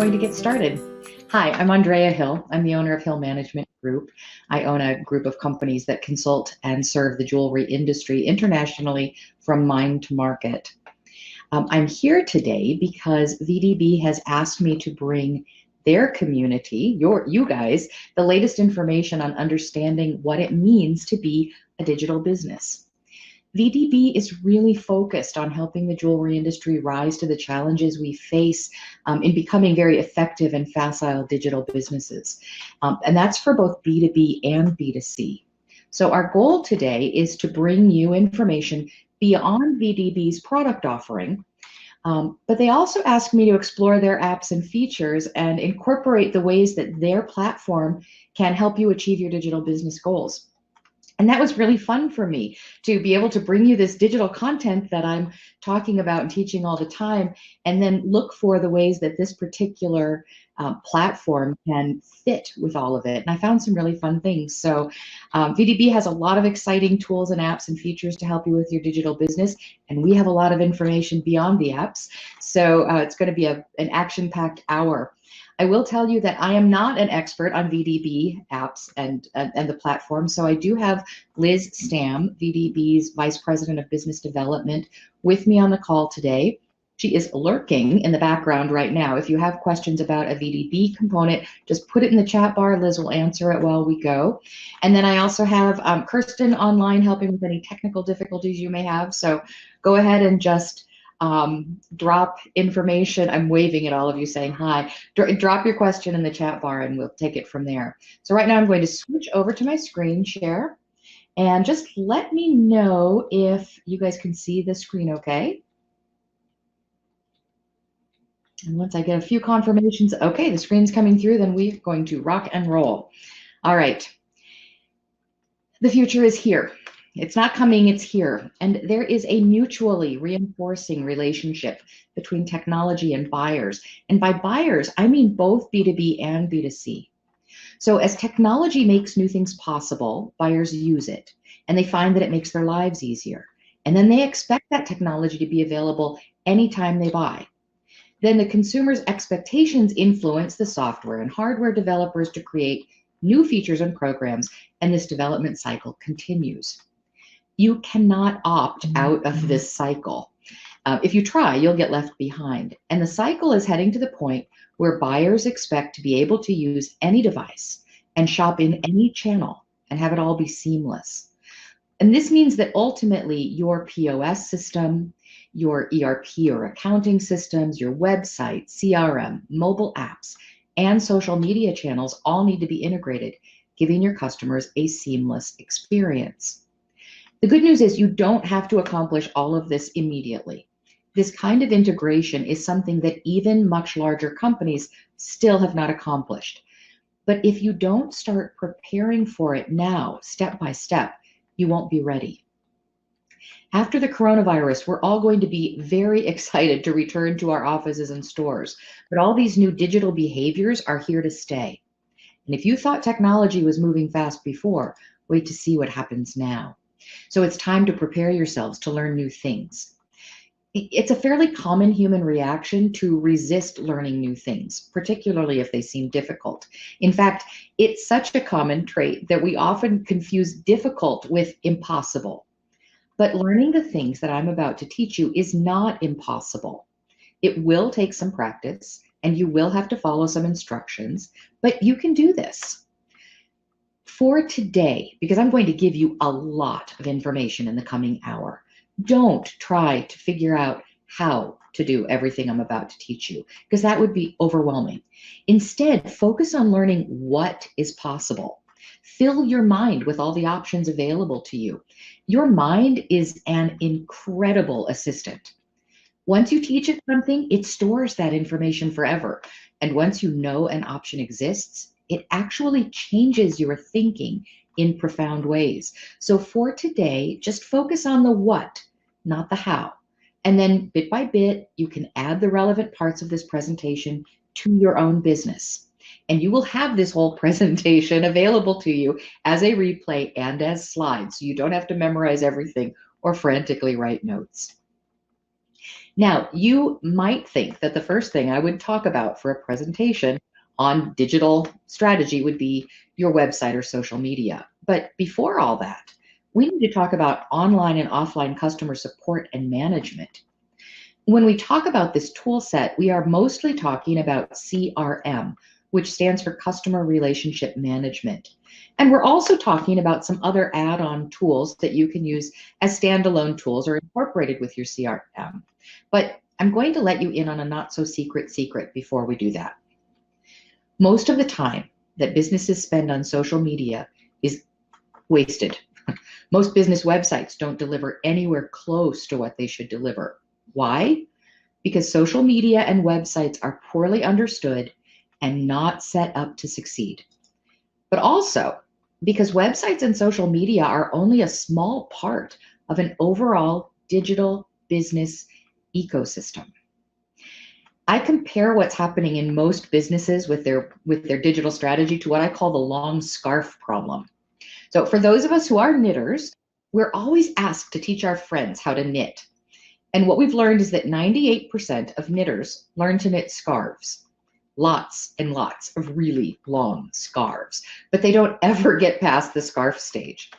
going to get started. Hi, I'm Andrea Hill. I'm the owner of Hill Management Group. I own a group of companies that consult and serve the jewelry industry internationally from mine to market. I'm here today because VDB has asked me to bring their community, you guys, the latest information on understanding what it means to be a digital business. VDB is really focused on helping the jewelry industry rise to the challenges we face in becoming very effective and facile digital businesses. And that's for both B2B and B2C. So our goal today is to bring you information beyond VDB's product offering, but they also asked me to explore their apps and features and incorporate the ways that their platform can help you achieve your digital business goals. And that was really fun for me to be able to bring you this digital content that I'm talking about and teaching all the time, and then look for the ways that this particular platform can fit with all of it. And I found some really fun things. So VDB has a lot of exciting tools and apps and features to help you with your digital business. And we have a lot of information beyond the apps. So it's going to be an action-packed hour. I will tell you that I am not an expert on VDB apps and the platform, so I do have Liz Stam, VDB's Vice President of Business Development, with me on the call today. She is lurking in the background right now. If you have questions about a VDB component, just put it in the chat bar. Liz will answer it while we go. And then I also have Kirsten online helping with any technical difficulties you may have, so go ahead and just drop information. I'm waving at all of you saying hi. Drop your question in the chat bar and we'll take it from there. So right now I'm going to switch over to my screen share and just let me know if you guys can see the screen okay. And once I get a few confirmations, okay, the screen's coming through, then we're going to rock and roll. All right. The future is here. It's not coming, it's here. And there is a mutually reinforcing relationship between technology and buyers. And by buyers, I mean both B2B and B2C. So as technology makes new things possible, buyers use it and they find that it makes their lives easier. And then they expect that technology to be available anytime they buy. Then the consumer's expectations influence the software and hardware developers to create new features and programs, and this development cycle continues. You cannot opt out of this cycle. If you try, you'll get left behind. And the cycle is heading to the point where buyers expect to be able to use any device and shop in any channel and have it all be seamless. And this means that ultimately your POS system, your ERP or accounting systems, your website, CRM, mobile apps, and social media channels all need to be integrated, giving your customers a seamless experience. The good news is you don't have to accomplish all of this immediately. This kind of integration is something that even much larger companies still have not accomplished. But if you don't start preparing for it now, step by step, you won't be ready. After the coronavirus, we're all going to be very excited to return to our offices and stores, but all these new digital behaviors are here to stay. And if you thought technology was moving fast before, wait to see what happens now. So it's time to prepare yourselves to learn new things. It's a fairly common human reaction to resist learning new things, particularly if they seem difficult. In fact, it's such a common trait that we often confuse difficult with impossible. But learning the things that I'm about to teach you is not impossible. It will take some practice and you will have to follow some instructions, but you can do this. For today, because I'm going to give you a lot of information in the coming hour, don't try to figure out how to do everything I'm about to teach you, because that would be overwhelming. Instead, focus on learning what is possible. Fill your mind with all the options available to you. Your mind is an incredible assistant. Once you teach it something, it stores that information forever. And once you know an option exists, it actually changes your thinking in profound ways. So for today, just focus on the what, not the how. And then bit by bit, you can add the relevant parts of this presentation to your own business. And you will have this whole presentation available to you as a replay and as slides. So you don't have to memorize everything or frantically write notes. Now, you might think that the first thing I would talk about for a presentation on digital strategy would be your website or social media. But before all that, we need to talk about online and offline customer support and management. When we talk about this tool set, we are mostly talking about CRM, which stands for Customer Relationship Management. And we're also talking about some other add-on tools that you can use as standalone tools or incorporated with your CRM. But I'm going to let you in on a not so secret before we do that. Most of the time that businesses spend on social media is wasted. Most business websites don't deliver anywhere close to what they should deliver. Why? Because social media and websites are poorly understood and not set up to succeed. But also because websites and social media are only a small part of an overall digital business ecosystem. I compare what's happening in most businesses with their digital strategy to what I call the long scarf problem. So for those of us who are knitters, we're always asked to teach our friends how to knit. And what we've learned is that 98% of knitters learn to knit scarves. Lots and lots of really long scarves, but they don't ever get past the scarf stage.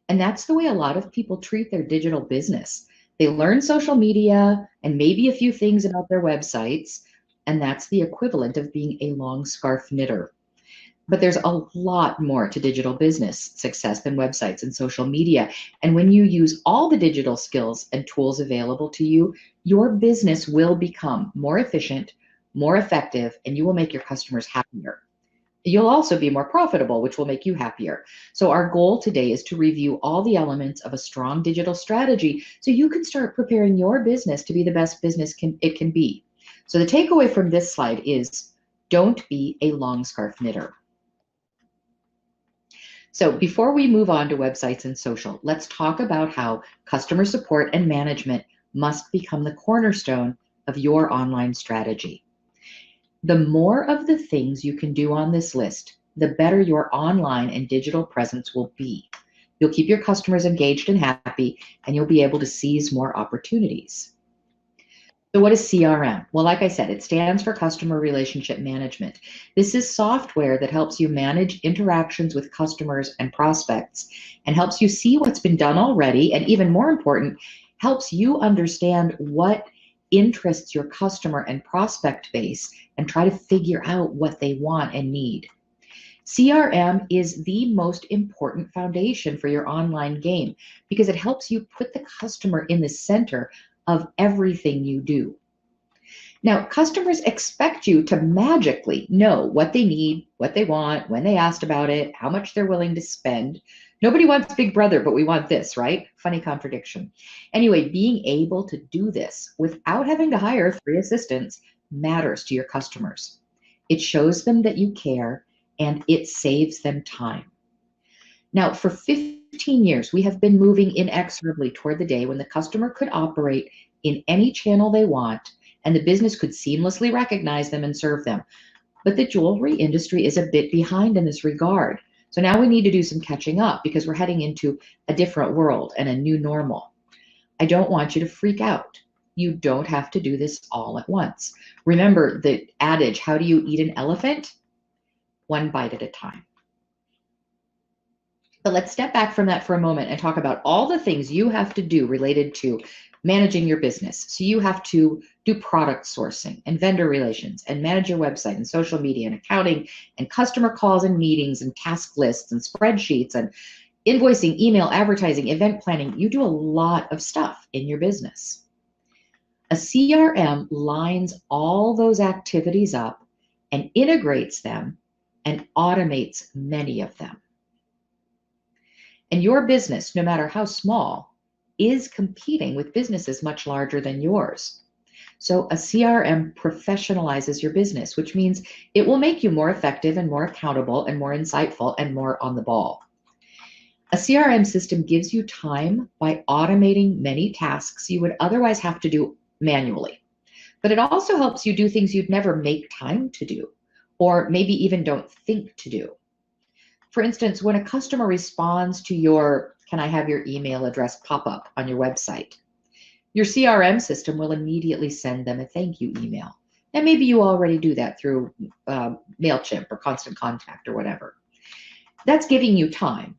And that's the way a lot of people treat their digital business. They learn social media and maybe a few things about their websites, and that's the equivalent of being a long scarf knitter. But there's a lot more to digital business success than websites and social media. And when you use all the digital skills and tools available to you, your business will become more efficient, more effective, and you will make your customers happier. You'll also be more profitable, which will make you happier. So our goal today is to review all the elements of a strong digital strategy so you can start preparing your business to be the best business it can be. So the takeaway from this slide is don't be a long scarf knitter. So before we move on to websites and social, let's talk about how customer support and management must become the cornerstone of your online strategy. The more of the things you can do on this list, the better your online and digital presence will be. You'll keep your customers engaged and happy, and you'll be able to seize more opportunities. So what is CRM? Well, like I said, it stands for Customer Relationship Management. This is software that helps you manage interactions with customers and prospects and helps you see what's been done already, and even more important, helps you understand what interests your customer and prospect base and try to figure out what they want and need. CRM is the most important foundation for your online game because it helps you put the customer in the center of everything you do. Now, customers expect you to magically know what they need, what they want, when they asked about it, how much they're willing to spend. Nobody wants Big Brother, but we want this, right? Funny contradiction. Anyway, being able to do this without having to hire 3 assistants matters to your customers. It shows them that you care and it saves them time. Now, for 15 years, we have been moving inexorably toward the day when the customer could operate in any channel they want and the business could seamlessly recognize them and serve them. But the jewelry industry is a bit behind in this regard. So now we need to do some catching up because we're heading into a different world and a new normal. I don't want you to freak out. You don't have to do this all at once. Remember the adage, how do you eat an elephant? One bite at a time. But let's step back from that for a moment and talk about all the things you have to do related to managing your business. So you have to do product sourcing and vendor relations and manage your website and social media and accounting and customer calls and meetings and task lists and spreadsheets and invoicing, email, advertising, event planning. You do a lot of stuff in your business. A CRM lines all those activities up and integrates them and automates many of them. And your business, no matter how small, is competing with businesses much larger than yours. So a CRM professionalizes your business, which means it will make you more effective and more accountable and more insightful and more on the ball. A CRM system gives you time by automating many tasks you would otherwise have to do manually. But it also helps you do things you'd never make time to do, or maybe even don't think to do. For instance, when a customer responds to your "can I have your email address" pop-up on your website, Your CRM system will immediately send them a thank you email. And maybe you already do that through MailChimp or Constant Contact or whatever. That's giving you time.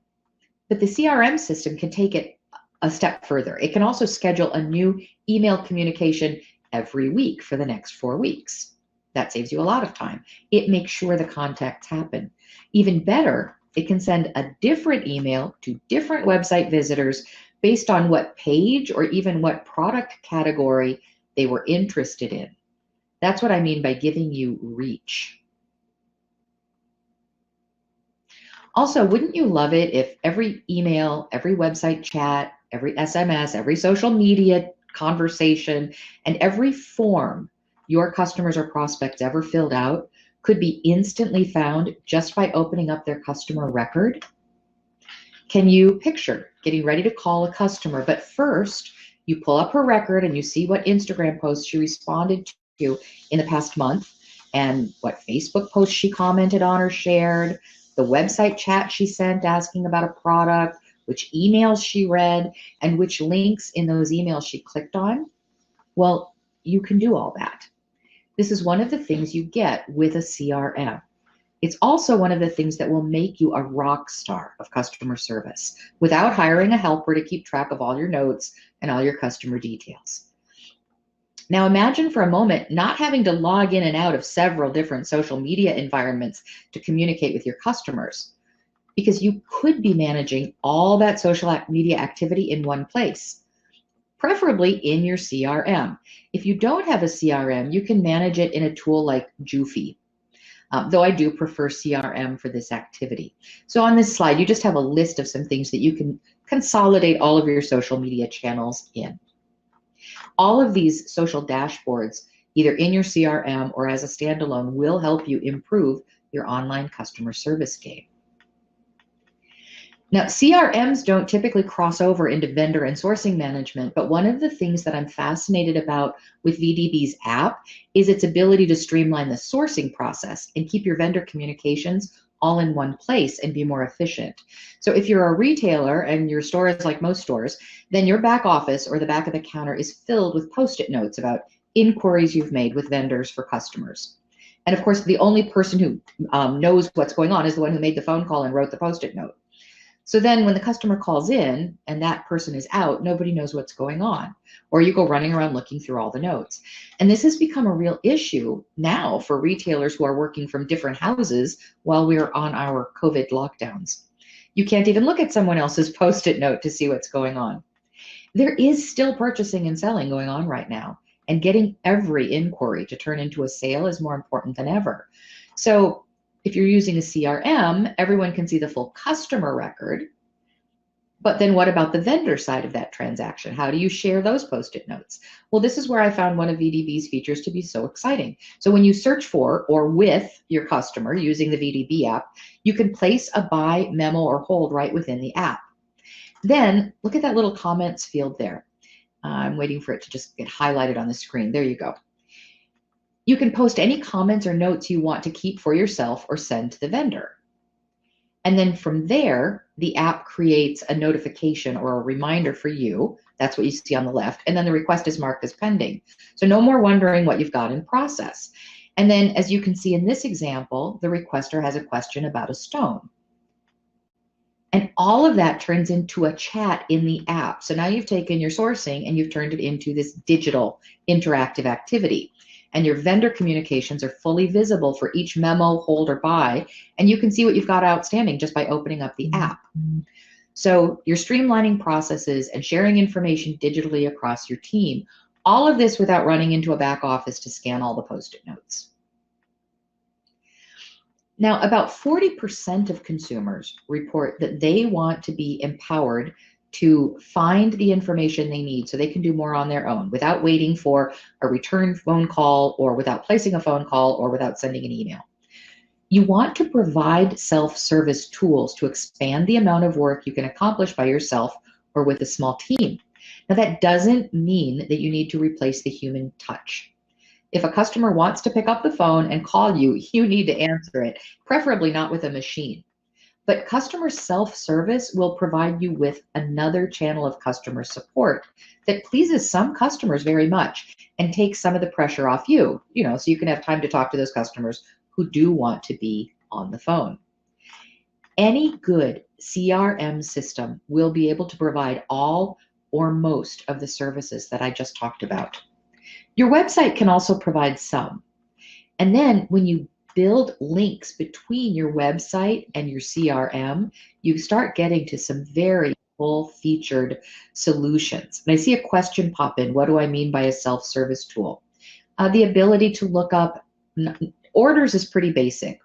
But the CRM system can take it a step further. It can also schedule a new email communication every week for the next 4 weeks. That saves you a lot of time. It makes sure the contacts happen. Even better, it can send a different email to different website visitors based on what page or even what product category they were interested in. That's what I mean by giving you reach. Also, wouldn't you love it if every email, every website chat, every SMS, every social media conversation, and every form your customers or prospects ever filled out could be instantly found just by opening up their customer record? Can you picture getting ready to call a customer, but first you pull up her record and you see what Instagram posts she responded to in the past month and what Facebook posts she commented on or shared, the website chat she sent asking about a product, which emails she read, and which links in those emails she clicked on? Well, you can do all that. This is one of the things you get with a CRM. It's also one of the things that will make you a rock star of customer service without hiring a helper to keep track of all your notes and all your customer details. Now imagine for a moment not having to log in and out of several different social media environments to communicate with your customers, because you could be managing all that social media activity in one place, preferably in your CRM. If you don't have a CRM, you can manage it in a tool like Joofy, though I do prefer CRM for this activity. So on this slide, you just have a list of some things that you can consolidate all of your social media channels in. All of these social dashboards, either in your CRM or as a standalone, will help you improve your online customer service game. Now, CRMs don't typically cross over into vendor and sourcing management, but one of the things that I'm fascinated about with VDB's app is its ability to streamline the sourcing process and keep your vendor communications all in one place and be more efficient. So if you're a retailer and your store is like most stores, then your back office or the back of the counter is filled with Post-it notes about inquiries you've made with vendors for customers. And of course, the only person who knows what's going on is the one who made the phone call and wrote the Post-it note. So then when the customer calls in and that person is out, nobody knows what's going on. Or you go running around looking through all the notes. And this has become a real issue now for retailers who are working from different houses while we're on our COVID lockdowns. You can't even look at someone else's Post-it note to see what's going on. There is still purchasing and selling going on right now, and getting every inquiry to turn into a sale is more important than ever. So if you're using a CRM, everyone can see the full customer record, but then what about the vendor side of that transaction? How do you share those Post-it notes? Well, this is where I found one of VDB's features to be so exciting. So when you search for or with your customer using the VDB app, you can place a buy, memo, or hold right within the app. Then look at that little comments field there. I'm waiting for it to just get highlighted on the screen. There you go. You can post any comments or notes you want to keep for yourself or send to the vendor. And then from there, the app creates a notification or a reminder for you. That's what you see on the left. And then the request is marked as pending. So no more wondering what you've got in process. And then as you can see in this example, the requester has a question about a stone. And all of that turns into a chat in the app. So now you've taken your sourcing and you've turned it into this digital interactive activity. And your vendor communications are fully visible for each memo, hold, or buy. And you can see what you've got outstanding just by opening up the app. So you're streamlining processes and sharing information digitally across your team. All of this without running into a back office to scan all the Post-it notes. Now, about 40% of consumers report that they want to be empowered to find the information they need so they can do more on their own without waiting for a return phone call or without placing a phone call or without sending an email. You want to provide self-service tools to expand the amount of work you can accomplish by yourself or with a small team. Now, that doesn't mean that you need to replace the human touch. If a customer wants to pick up the phone and call you, you need to answer it, preferably not with a machine. But customer self-service will provide you with another channel of customer support that pleases some customers very much and takes some of the pressure off you, so you can have time to talk to those customers who do want to be on the phone. Any good CRM system will be able to provide all or most of the services that I just talked about. Your website can also provide some. And then when you build links between your website and your CRM, you start getting to some very full-featured solutions. And I see a question pop in. What do I mean by a self-service tool? The ability to look up orders is pretty basic.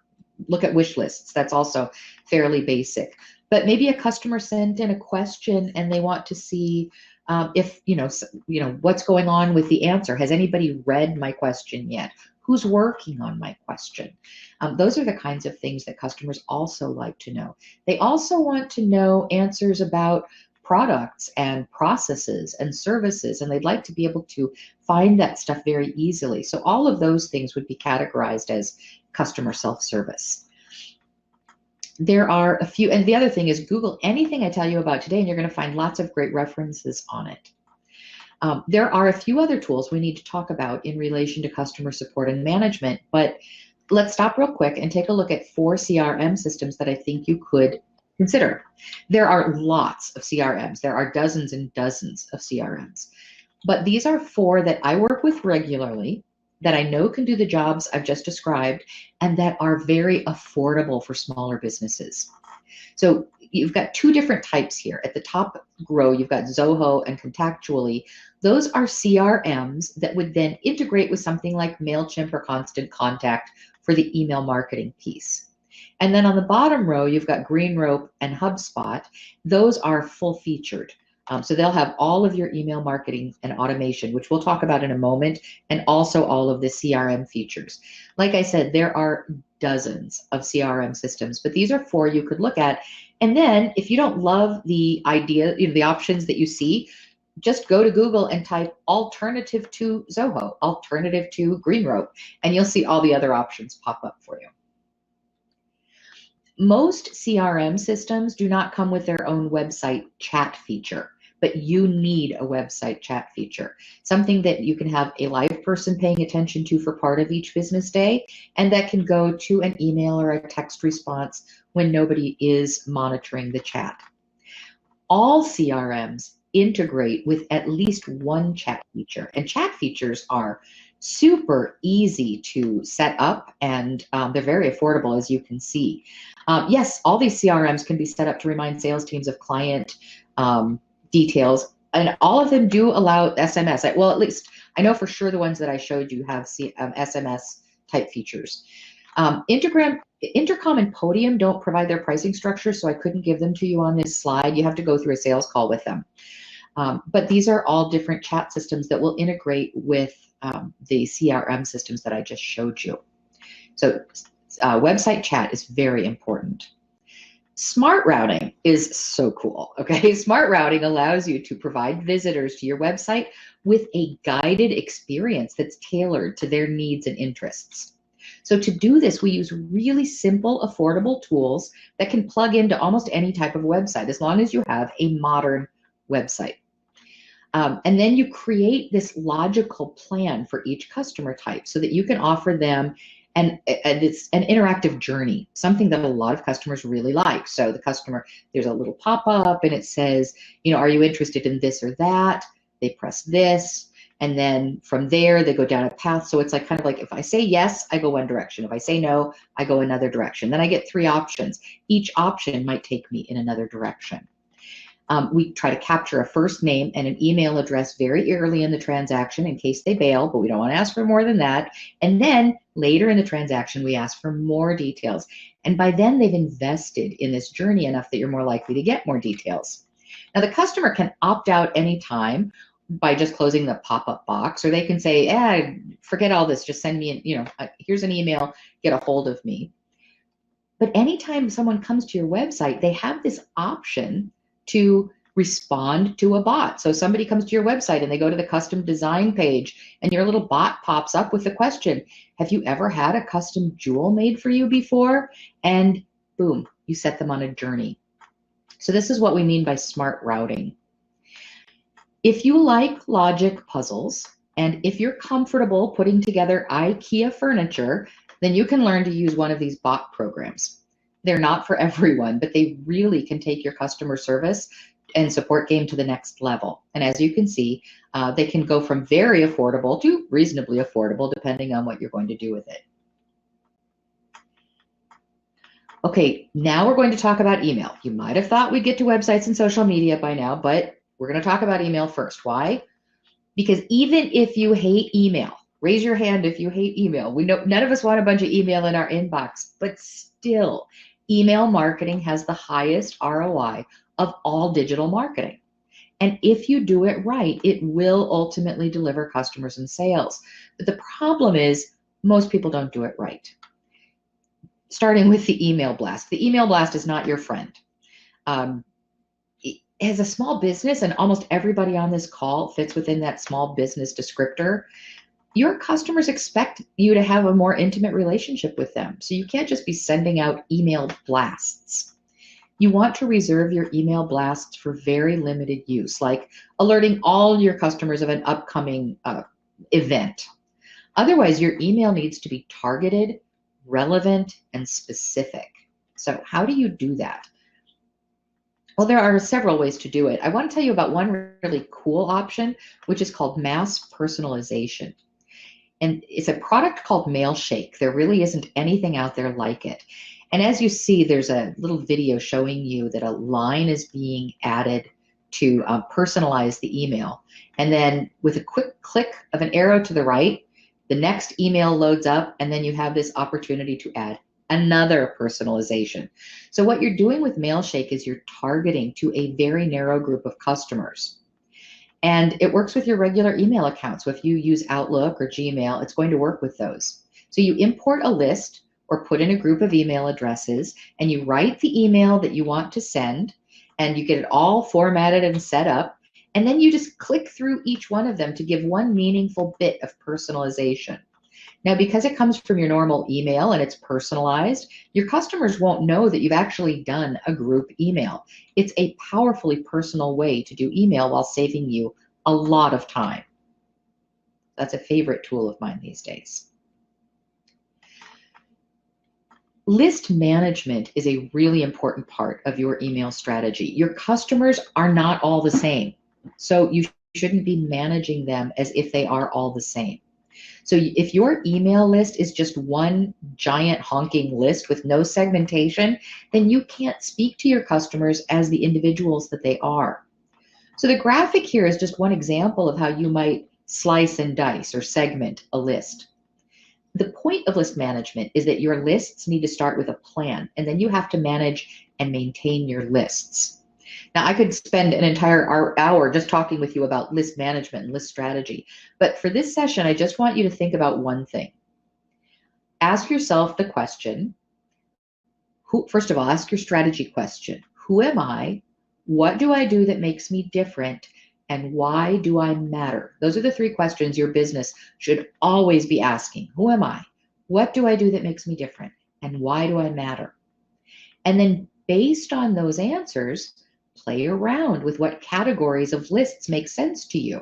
Look at wish lists. That's also fairly basic. But maybe a customer sent in a question and they want to see if, what's going on with the answer. Has anybody read my question yet? Who's working on my question? Those are the kinds of things that customers also like to know. They also want to know answers about products and processes and services, and they'd like to be able to find that stuff very easily. So all of those things would be categorized as customer self-service. There are a few, and the other thing is Google anything I tell you about today, and you're going to find lots of great references on it. There are a few other tools we need to talk about in relation to customer support and management, but let's stop real quick and take a look at 4 CRM systems that I think you could consider. There are lots of CRMs. There are dozens and dozens of CRMs, but these are 4 that I work with regularly, that I know can do the jobs I've just described, and that are very affordable for smaller businesses. So you've got 2 different types here. At the top row, you've got Zoho and Contactually. Those are CRMs that would then integrate with something like MailChimp or Constant Contact for the email marketing piece. And then on the bottom row, you've got Greenrope and HubSpot. Those are full-featured. So they'll have all of your email marketing and automation, which we'll talk about in a moment, and also all of the CRM features. Like I said, there are dozens of CRM systems, but these are 4 you could look at. And then if you don't love the idea, the options that you see, just go to Google and type alternative to Zoho, alternative to Greenrope, and you'll see all the other options pop up for you. Most CRM systems do not come with their own website chat feature, but you need a website chat feature, something that you can have a live person paying attention to for part of each business day, and that can go to an email or a text response when nobody is monitoring the chat. All CRMs integrate with at least one chat feature, and chat features are super easy to set up, and they're very affordable, as you can see. Yes, all these CRMs can be set up to remind sales teams of client details, and all of them do allow SMS. Well, at least I know for sure the ones that I showed you have SMS type features. Intercom and Podium don't provide their pricing structure, so I couldn't give them to you on this slide. You have to go through a sales call with them. But these are all different chat systems that will integrate with the CRM systems that I just showed you. So website chat is very important. Smart routing is so cool, okay? Smart routing allows you to provide visitors to your website with a guided experience that's tailored to their needs and interests. So to do this, we use really simple, affordable tools that can plug into almost any type of website, as long as you have a modern website. And then you create this logical plan for each customer type so that you can offer them it's an interactive journey, something that a lot of customers really like. So the customer, there's a little pop-up and it says, are you interested in this or that? They press this, and then from there they go down a path. So it's like kind of like, if I say yes, I go one direction. If I say no, I go another direction. Then I get 3 options. Each option might take me in another direction. We try to capture a first name and an email address very early in the transaction in case they bail, but we don't want to ask for more than that. And then later in the transaction, we ask for more details. And by then they've invested in this journey enough that you're more likely to get more details. Now the customer can opt out anytime by just closing the pop-up box, or they can say, forget all this, just send me, here's an email, get a hold of me. But anytime someone comes to your website, they have this option to respond to a bot. So somebody comes to your website and they go to the custom design page and your little bot pops up with the question, have you ever had a custom jewel made for you before? And boom, you set them on a journey. So this is what we mean by smart routing. If you like logic puzzles, and if you're comfortable putting together IKEA furniture, then you can learn to use one of these bot programs. They're not for everyone, but they really can take your customer service and support game to the next level. And as you can see, they can go from very affordable to reasonably affordable, depending on what you're going to do with it. Okay, now we're going to talk about email. You might have thought we'd get to websites and social media by now, but we're going to talk about email first. Why? Because even if you hate email, raise your hand if you hate email. We know none of us want a bunch of email in our inbox, but still, email marketing has the highest ROI of all digital marketing. And if you do it right, it will ultimately deliver customers and sales. But the problem is most people don't do it right. Starting with the email blast. The email blast is not your friend. As a small business, and almost everybody on this call fits within that small business descriptor, your customers expect you to have a more intimate relationship with them. So you can't just be sending out email blasts. You want to reserve your email blasts for very limited use, like alerting all your customers of an upcoming event. Otherwise, your email needs to be targeted, relevant, and specific. So how do you do that? Well, there are several ways to do it. I want to tell you about one really cool option, which is called mass personalization. And it's a product called Mailshake. There really isn't anything out there like it. And as you see, there's a little video showing you that a line is being added to personalize the email. And then with a quick click of an arrow to the right, the next email loads up, and then you have this opportunity to add another personalization. So what you're doing with Mailshake is you're targeting to a very narrow group of customers. And it works with your regular email accounts. So if you use Outlook or Gmail, it's going to work with those. So you import a list or put in a group of email addresses, and you write the email that you want to send, and you get it all formatted and set up. And then you just click through each one of them to give one meaningful bit of personalization. Now, because it comes from your normal email and it's personalized, your customers won't know that you've actually done a group email. It's a powerfully personal way to do email while saving you a lot of time. That's a favorite tool of mine these days. List management is a really important part of your email strategy. Your customers are not all the same, so you shouldn't be managing them as if they are all the same. So if your email list is just one giant honking list with no segmentation, then you can't speak to your customers as the individuals that they are. So the graphic here is just one example of how you might slice and dice or segment a list. The point of list management is that your lists need to start with a plan, and then you have to manage and maintain your lists. Now, I could spend an entire hour just talking with you about list management and list strategy, but for this session, I just want you to think about one thing. Ask yourself the question, first of all, ask your strategy question. Who am I? What do I do that makes me different? And why do I matter? Those are the three questions your business should always be asking. Who am I? What do I do that makes me different? And why do I matter? And then based on those answers, play around with what categories of lists make sense to you.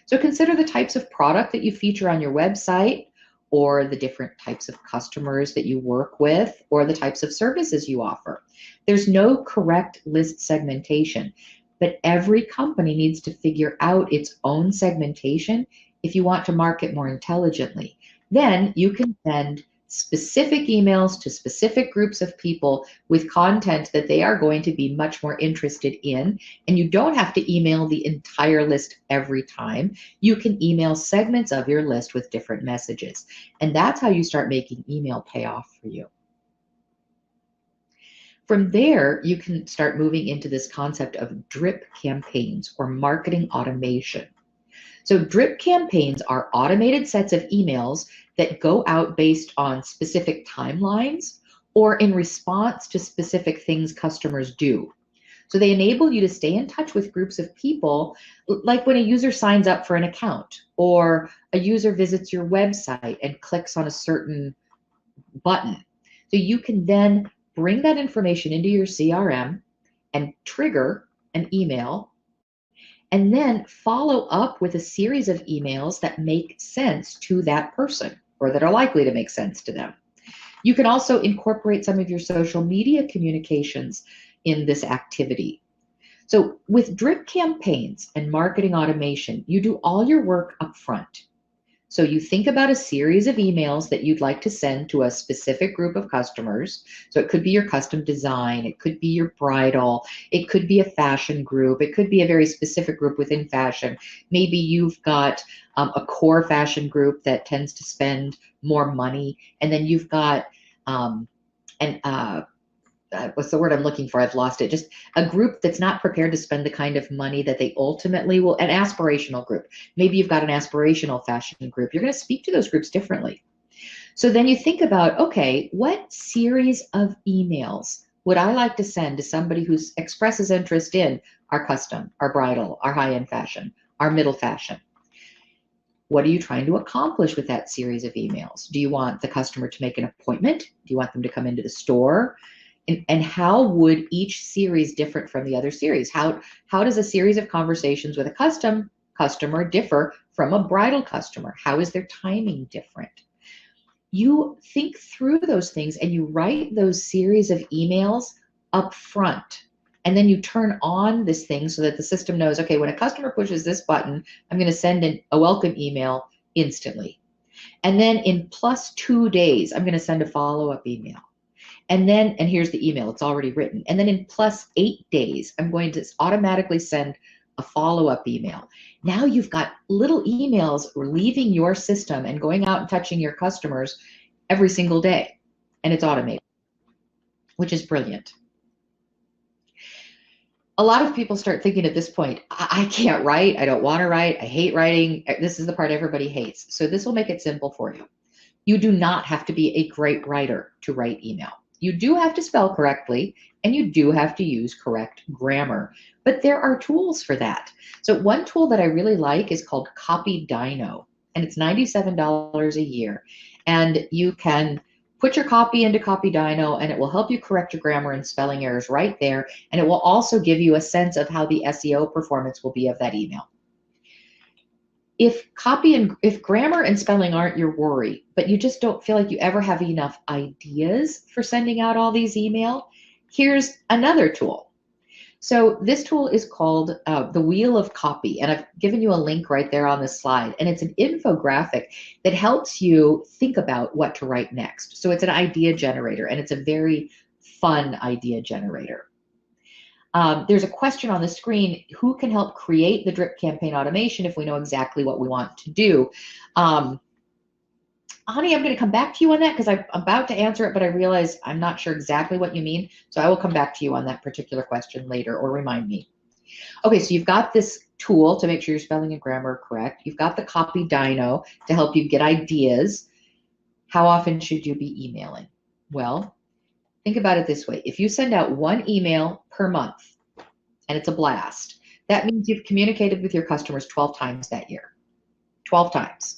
So consider the types of product that you feature on your website, or the different types of customers that you work with, or the types of services you offer. There's no correct list segmentation, but every company needs to figure out its own segmentation if you want to market more intelligently. Then you can send specific emails to specific groups of people with content that they are going to be much more interested in. And you don't have to email the entire list every time. You can email segments of your list with different messages. And that's how you start making email pay off for you. From there, you can start moving into this concept of drip campaigns or marketing automation. So drip campaigns are automated sets of emails that go out based on specific timelines or in response to specific things customers do. So they enable you to stay in touch with groups of people, like when a user signs up for an account or a user visits your website and clicks on a certain button. So you can then bring that information into your CRM and trigger an email, and then follow up with a series of emails that make sense to that person or that are likely to make sense to them. You can also incorporate some of your social media communications in this activity. So with drip campaigns and marketing automation, you do all your work up front. So you think about a series of emails that you'd like to send to a specific group of customers. So it could be your custom design, it could be your bridal, it could be a fashion group, it could be a very specific group within fashion. Maybe you've got a core fashion group that tends to spend more money, and then you've got what's the word I'm looking for? I've lost it. Just a group that's not prepared to spend the kind of money that they ultimately will, an aspirational group. Maybe you've got an aspirational fashion group. You're going to speak to those groups differently. So then you think about, okay, what series of emails would I like to send to somebody who expresses interest in our custom, our bridal, our high-end fashion, our middle fashion? What are you trying to accomplish with that series of emails? Do you want the customer to make an appointment? Do you want them to come into the store? And how would each series differ from the other series? How does a series of conversations with a custom customer differ from a bridal customer? How is their timing different? You think through those things and you write those series of emails up front. And then you turn on this thing so that the system knows, okay, when a customer pushes this button, I'm going to send in a welcome email instantly. And then in plus 2 days, I'm going to send a follow-up email. And then, and here's the email, it's already written. And then in plus 8 days, I'm going to automatically send a follow-up email. Now you've got little emails leaving your system and going out and touching your customers every single day. And it's automated, which is brilliant. A lot of people start thinking at this point, I can't write, I don't want to write, I hate writing. This is the part everybody hates. So this will make it simple for you. You do not have to be a great writer to write email. You do have to spell correctly, and you do have to use correct grammar, but there are tools for that. So one tool that I really like is called Copy Dino, and it's $97 a year. And you can put your copy into Copy Dino, and it will help you correct your grammar and spelling errors right there, and it will also give you a sense of how the SEO performance will be of that email. If grammar and spelling aren't your worry, but you just don't feel like you ever have enough ideas for sending out all these emails, here's another tool. So this tool is called the Wheel of Copy, and I've given you a link right there on this slide, and it's an infographic that helps you think about what to write next. So it's an idea generator, and it's a very fun idea generator. There's a question on the screen, who can help create the drip campaign automation if we know exactly what we want to do? Ani, I'm going to come back to you on that because I'm about to answer it, but I realize I'm not sure exactly what you mean. So I will come back to you on that particular question later, or remind me. Okay, so you've got this tool to make sure your spelling and grammar are correct. You've got the Copy Dino to help you get ideas. How often should you be emailing? Well, think about it this way. If you send out one email per month and it's a blast, that means you've communicated with your customers 12 times that year. 12 times.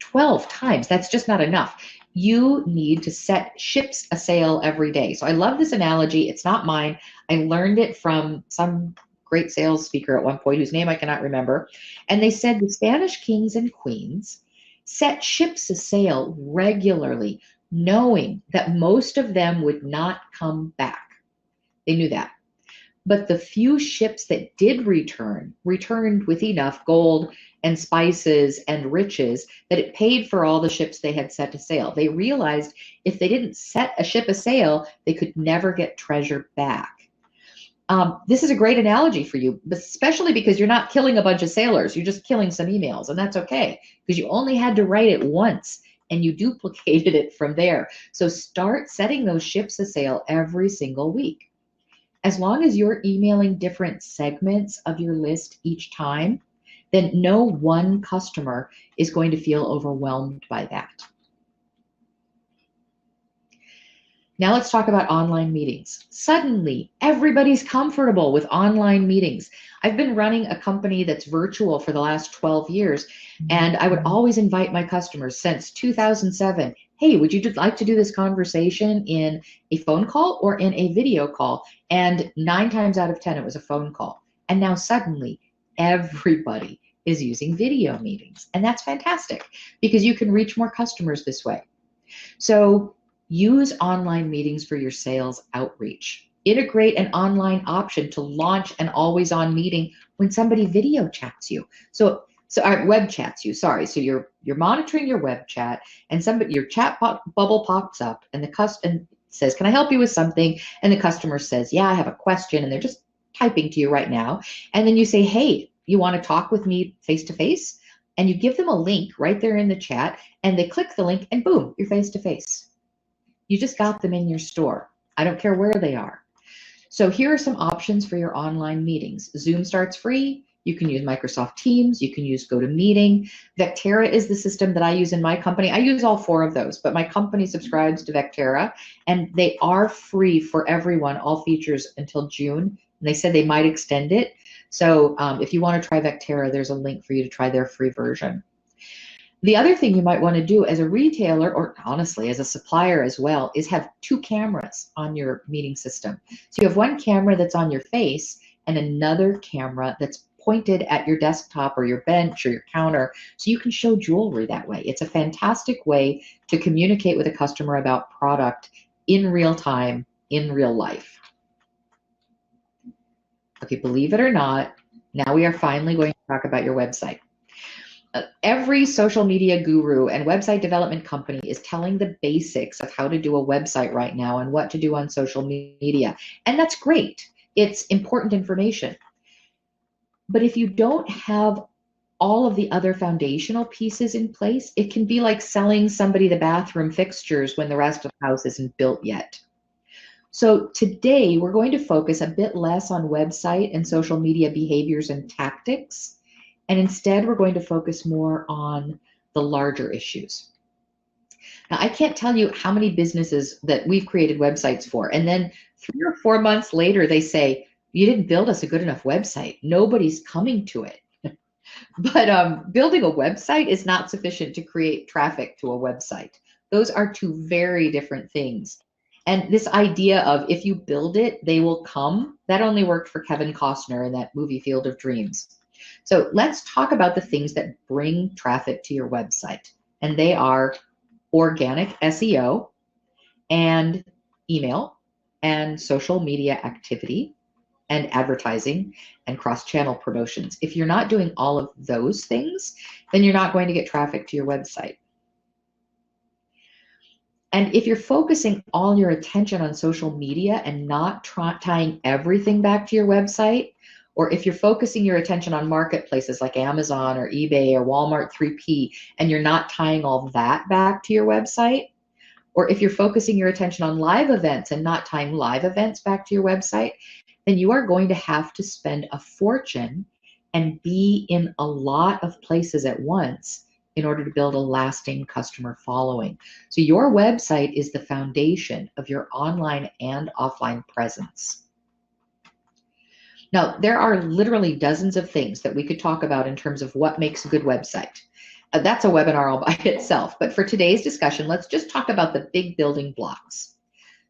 12 times, that's just not enough. You need to set ships a sail every day. So I love this analogy. It's not mine. I learned it from some great sales speaker at one point whose name I cannot remember. And they said the Spanish kings and queens set ships a sail regularly, knowing that most of them would not come back. They knew that. But the few ships that did return, returned with enough gold and spices and riches that it paid for all the ships they had set to sail. They realized if they didn't set a ship a sail, they could never get treasure back. This is a great analogy for you, especially because you're not killing a bunch of sailors. You're just killing some emails, and that's okay because you only had to write it once and you duplicated it from there. So start setting those ships a sail every single week. As long as you're emailing different segments of your list each time, then no one customer is going to feel overwhelmed by that. Now let's talk about online meetings. Suddenly, everybody's comfortable with online meetings. I've been running a company that's virtual for the last 12 years, and I would always invite my customers since 2007, hey, would you like to do this conversation in a phone call or in a video call? And 9 times out of 10, it was a phone call. And now suddenly everybody is using video meetings. And that's fantastic because you can reach more customers this way. So use online meetings for your sales outreach. Integrate an online option to launch an always-on meeting when somebody video chats you. So web chats you, sorry. So you're monitoring your web chat, and your chat bubble pops up, and and says, "Can I help you with something?" And the customer says, "Yeah, I have a question," and they're just typing to you right now. And then you say, "Hey, you want to talk with me face to face?" And you give them a link right there in the chat, and they click the link, and boom, you're face to face. You just got them in your store. I don't care where they are. So here are some options for your online meetings. Zoom starts free. You can use Microsoft Teams. You can use GoToMeeting. Vectera is the system that I use in my company. I use all 4 of those, but my company subscribes to Vectera, and they are free for everyone, all features until June. And they said they might extend it. So if you want to try Vectera, there's a link for you to try their free version. The other thing you might want to do as a retailer, or honestly as a supplier as well, is have 2 cameras on your meeting system. So you have one camera that's on your face and another camera that's pointed at your desktop or your bench or your counter, so you can show jewelry that way. It's a fantastic way to communicate with a customer about product in real time, in real life. Okay, believe it or not, now we are finally going to talk about your website. Every social media guru and website development company is telling the basics of how to do a website right now and what to do on social media. And that's great. It's important information. But if you don't have all of the other foundational pieces in place, it can be like selling somebody the bathroom fixtures when the rest of the house isn't built yet. So today we're going to focus a bit less on website and social media behaviors and tactics. And instead, we're going to focus more on the larger issues. Now, I can't tell you how many businesses that we've created websites for, and then 3 or 4 months later, they say, "You didn't build us a good enough website. Nobody's coming to it." But building a website is not sufficient to create traffic to a website. Those are 2 very different things. And this idea of if you build it, they will come, that only worked for Kevin Costner in that movie Field of Dreams. So let's talk about the things that bring traffic to your website. And they are organic SEO and email and social media activity and advertising and cross-channel promotions. If you're not doing all of those things, then you're not going to get traffic to your website. And if you're focusing all your attention on social media and not tying everything back to your website, or if you're focusing your attention on marketplaces like Amazon or eBay or Walmart 3P, and you're not tying all that back to your website, or if you're focusing your attention on live events and not tying live events back to your website, then you are going to have to spend a fortune and be in a lot of places at once in order to build a lasting customer following. So your website is the foundation of your online and offline presence. Now, there are literally dozens of things that we could talk about in terms of what makes a good website. That's a webinar all by itself, but for today's discussion, let's just talk about the big building blocks.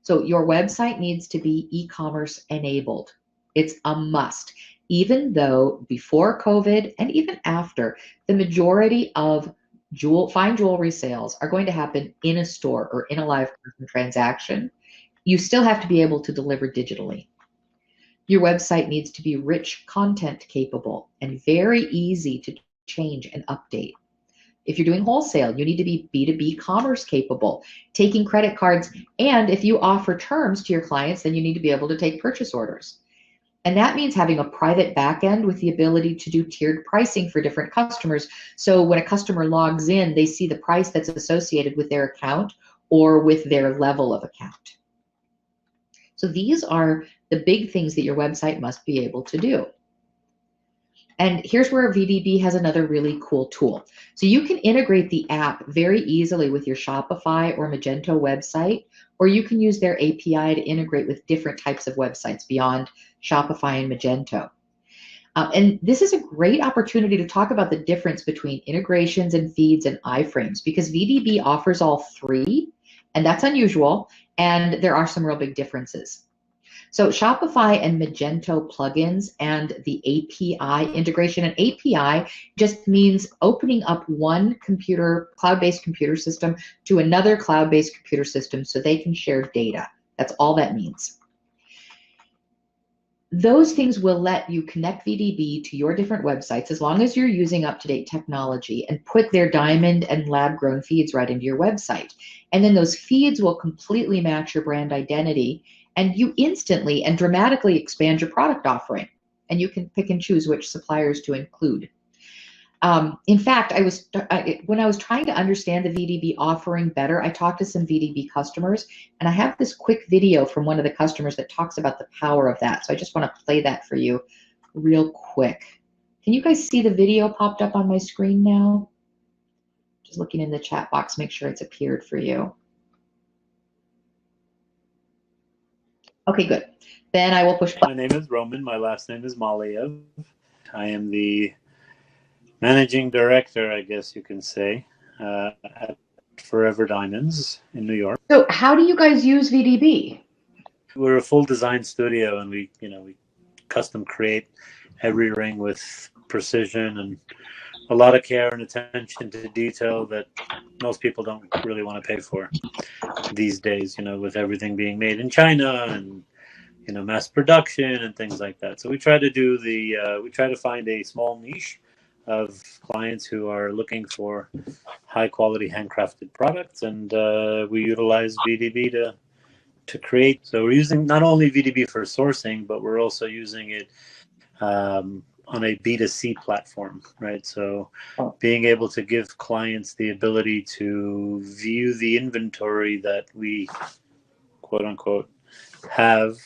So your website needs to be e-commerce enabled. It's a must, even though before COVID and even after, the majority of fine jewelry sales are going to happen in a store or in a live person transaction. You still have to be able to deliver digitally. Your website needs to be rich content capable and very easy to change and update. If you're doing wholesale, you need to be B2B commerce capable, taking credit cards, and if you offer terms to your clients, then you need to be able to take purchase orders. And that means having a private backend with the ability to do tiered pricing for different customers. So when a customer logs in, they see the price that's associated with their account or with their level of account. So these are the big things that your website must be able to do. And here's where VDB has another really cool tool. So you can integrate the app very easily with your Shopify or Magento website, or you can use their API to integrate with different types of websites beyond Shopify and Magento. And this is a great opportunity to talk about the difference between integrations and feeds and iframes, because VDB offers all three, and that's unusual, and there are some real big differences. So Shopify and Magento plugins and the API integration, and API just means opening up one cloud-based computer system to another cloud-based computer system so they can share data. That's all that means. Those things will let you connect VDB to your different websites as long as you're using up-to-date technology and put their diamond and lab-grown feeds right into your website. And then those feeds will completely match your brand identity, and you instantly and dramatically expand your product offering. And you can pick and choose which suppliers to include. In fact, when I was trying to understand the VDB offering better, I talked to some VDB customers, and I have this quick video from one of the customers that talks about the power of that. So I just want to play that for you real quick. Can you guys see the video popped up on my screen now? Just looking in the chat box, make sure it's appeared for you. Okay, good. Then I will push play. My name is Roman. My last name is Maliev. I am the managing director, I guess you can say, at Forever Diamonds in New York. So how do you guys use VDB? We're a full design studio, and we custom create every ring with precision and a lot of care and attention to detail that most people don't really want to pay for these days, with everything being made in China and mass production and things like that. So we try to find a small niche of clients who are looking for high quality handcrafted products, and we utilize VDB to create. So we're using not only VDB for sourcing, but we're also using it on a B2C platform, right? So being able to give clients the ability to view the inventory that we, quote unquote, have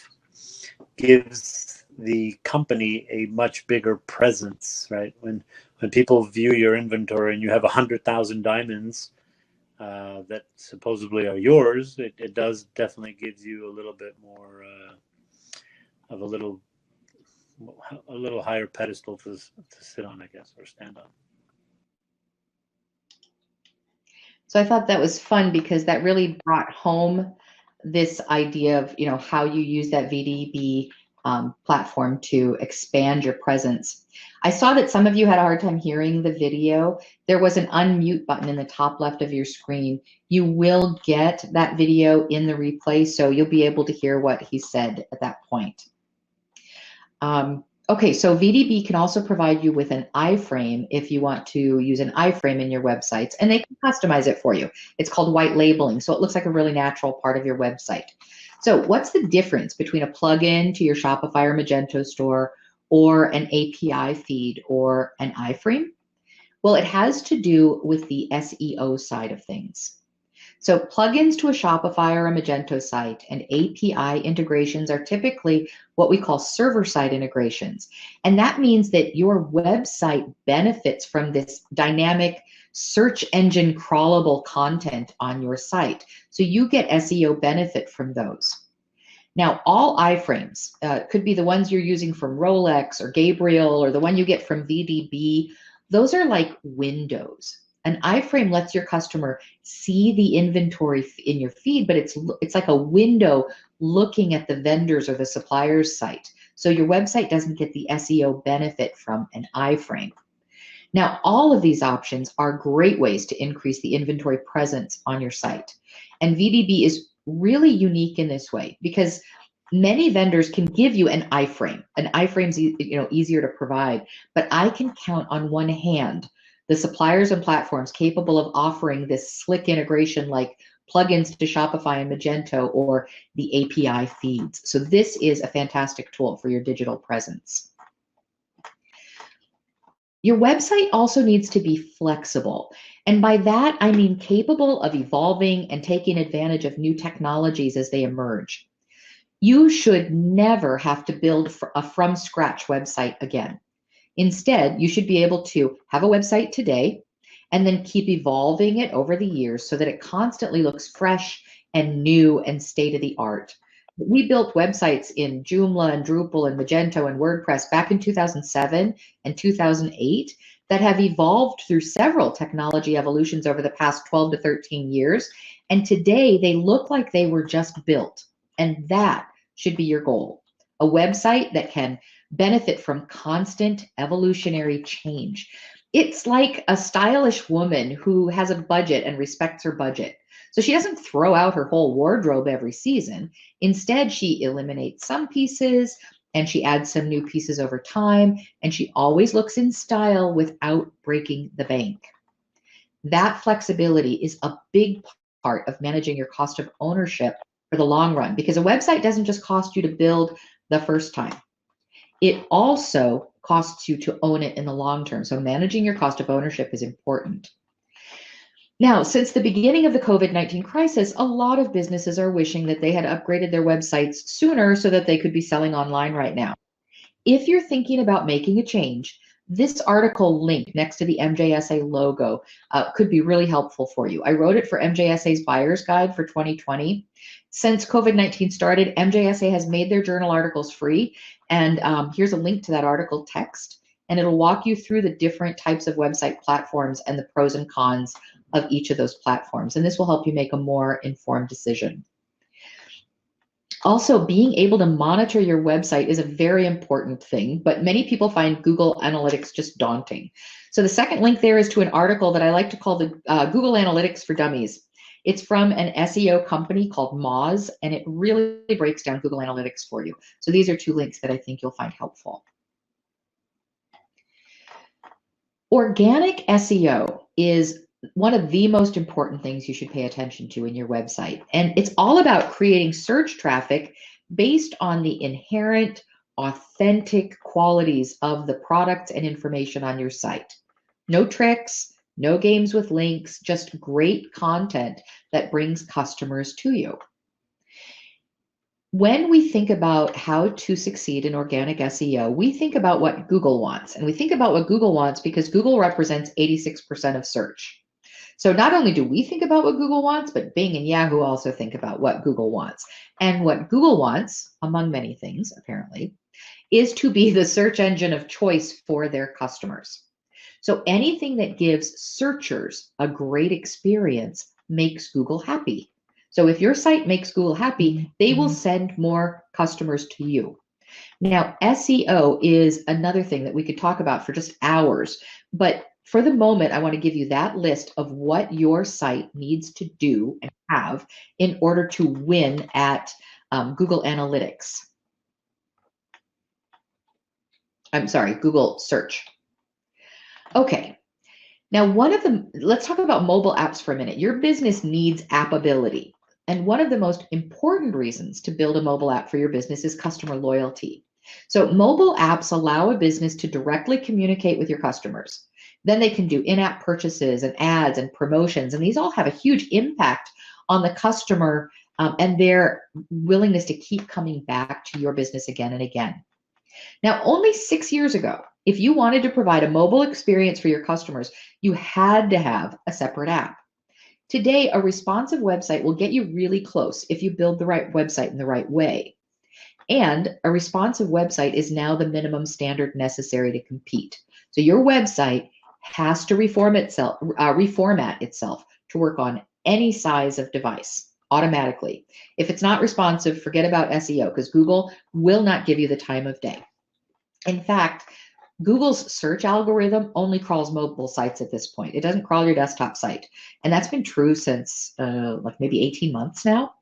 gives the company a much bigger presence, right? When people view your inventory and you have 100,000 diamonds that supposedly are yours, it does definitely gives you a little bit more of a little higher pedestal to sit on, I guess, or stand on. So I thought that was fun because that really brought home this idea of how you use that VDB platform to expand your presence. I saw that some of you had a hard time hearing the video. There was an unmute button in the top left of your screen. You will get that video in the replay, so you'll be able to hear what he said at that point. Okay, so VDB can also provide you with an iframe if you want to use an iframe in your websites, and they can customize it for you. It's called white labeling, so it looks like a really natural part of your website. So what's the difference between a plugin to your Shopify or Magento store or an API feed or an iframe? Well, it has to do with the SEO side of things. So plugins to a Shopify or a Magento site and API integrations are typically what we call server-side integrations. And that means that your website benefits from this dynamic search engine crawlable content on your site. So you get SEO benefit from those. Now, all iframes could be the ones you're using from Rolex or Gabriel or the one you get from VDB. Those are like windows. An iframe lets your customer see the inventory in your feed, but it's like a window looking at the vendors or the supplier's site. So your website doesn't get the SEO benefit from an iframe. Now, all of these options are great ways to increase the inventory presence on your site. And VDB is really unique in this way because many vendors can give you an iframe. An iframe's easier to provide, but I can count on one hand the suppliers and platforms capable of offering this slick integration like plugins to Shopify and Magento or the API feeds. So this is a fantastic tool for your digital presence. Your website also needs to be flexible. And by that, I mean capable of evolving and taking advantage of new technologies as they emerge. You should never have to build a from scratch website again. Instead, you should be able to have a website today and then keep evolving it over the years so that it constantly looks fresh and new and state of the art. We built websites in Joomla and Drupal and Magento and WordPress back in 2007 and 2008 that have evolved through several technology evolutions over the past 12 to 13 years. And today they look like they were just built. And that should be your goal. A website that can benefit from constant evolutionary change. It's like a stylish woman who has a budget and respects her budget. So she doesn't throw out her whole wardrobe every season. Instead, she eliminates some pieces and she adds some new pieces over time, and she always looks in style without breaking the bank. That flexibility is a big part of managing your cost of ownership for the long run, because a website doesn't just cost you to build the first time. It also costs you to own it in the long term. So managing your cost of ownership is important. Now, since the beginning of the COVID-19 crisis, a lot of businesses are wishing that they had upgraded their websites sooner so that they could be selling online right now. If you're thinking about making a change, this article link next to the MJSA logo could be really helpful for you. I wrote it for MJSA's Buyer's Guide for 2020. Since COVID-19 started, MJSA has made their journal articles free, and here's a link to that article text, and it'll walk you through the different types of website platforms and the pros and cons of each of those platforms, and this will help you make a more informed decision. Also, being able to monitor your website is a very important thing, but many people find Google Analytics just daunting. So the second link there is to an article that I like to call the Google Analytics for Dummies. It's from an SEO company called Moz, and it really breaks down Google Analytics for you. So these are two links that I think you'll find helpful. Organic SEO is one of the most important things you should pay attention to in your website. And it's all about creating search traffic based on the inherent, authentic qualities of the products and information on your site. No tricks, no games with links, just great content that brings customers to you. When we think about how to succeed in organic SEO, we think about what Google wants. And we think about what Google wants because Google represents 86% of search. So not only do we think about what Google wants, but Bing and Yahoo also think about what Google wants. And what Google wants, among many things apparently, is to be the search engine of choice for their customers. So anything that gives searchers a great experience makes Google happy. So if your site makes Google happy, they will send more customers to you. Now, SEO is another thing that we could talk about for just hours, but for the moment, I want to give you that list of what your site needs to do and have in order to win at Google Analytics. I'm sorry, Google Search. Okay, now let's talk about mobile apps for a minute. Your business needs appability. And one of the most important reasons to build a mobile app for your business is customer loyalty. So mobile apps allow a business to directly communicate with your customers. Then they can do in-app purchases and ads and promotions, and these all have a huge impact on the customer and their willingness to keep coming back to your business again and again. Now, only 6 years ago, if you wanted to provide a mobile experience for your customers, you had to have a separate app. Today, a responsive website will get you really close if you build the right website in the right way. And a responsive website is now the minimum standard necessary to compete. So your website has to reformat itself to work on any size of device automatically. If it's not responsive, forget about SEO because Google will not give you the time of day. In fact, Google's search algorithm only crawls mobile sites at this point. It doesn't crawl your desktop site. And that's been true since like maybe 18 months now.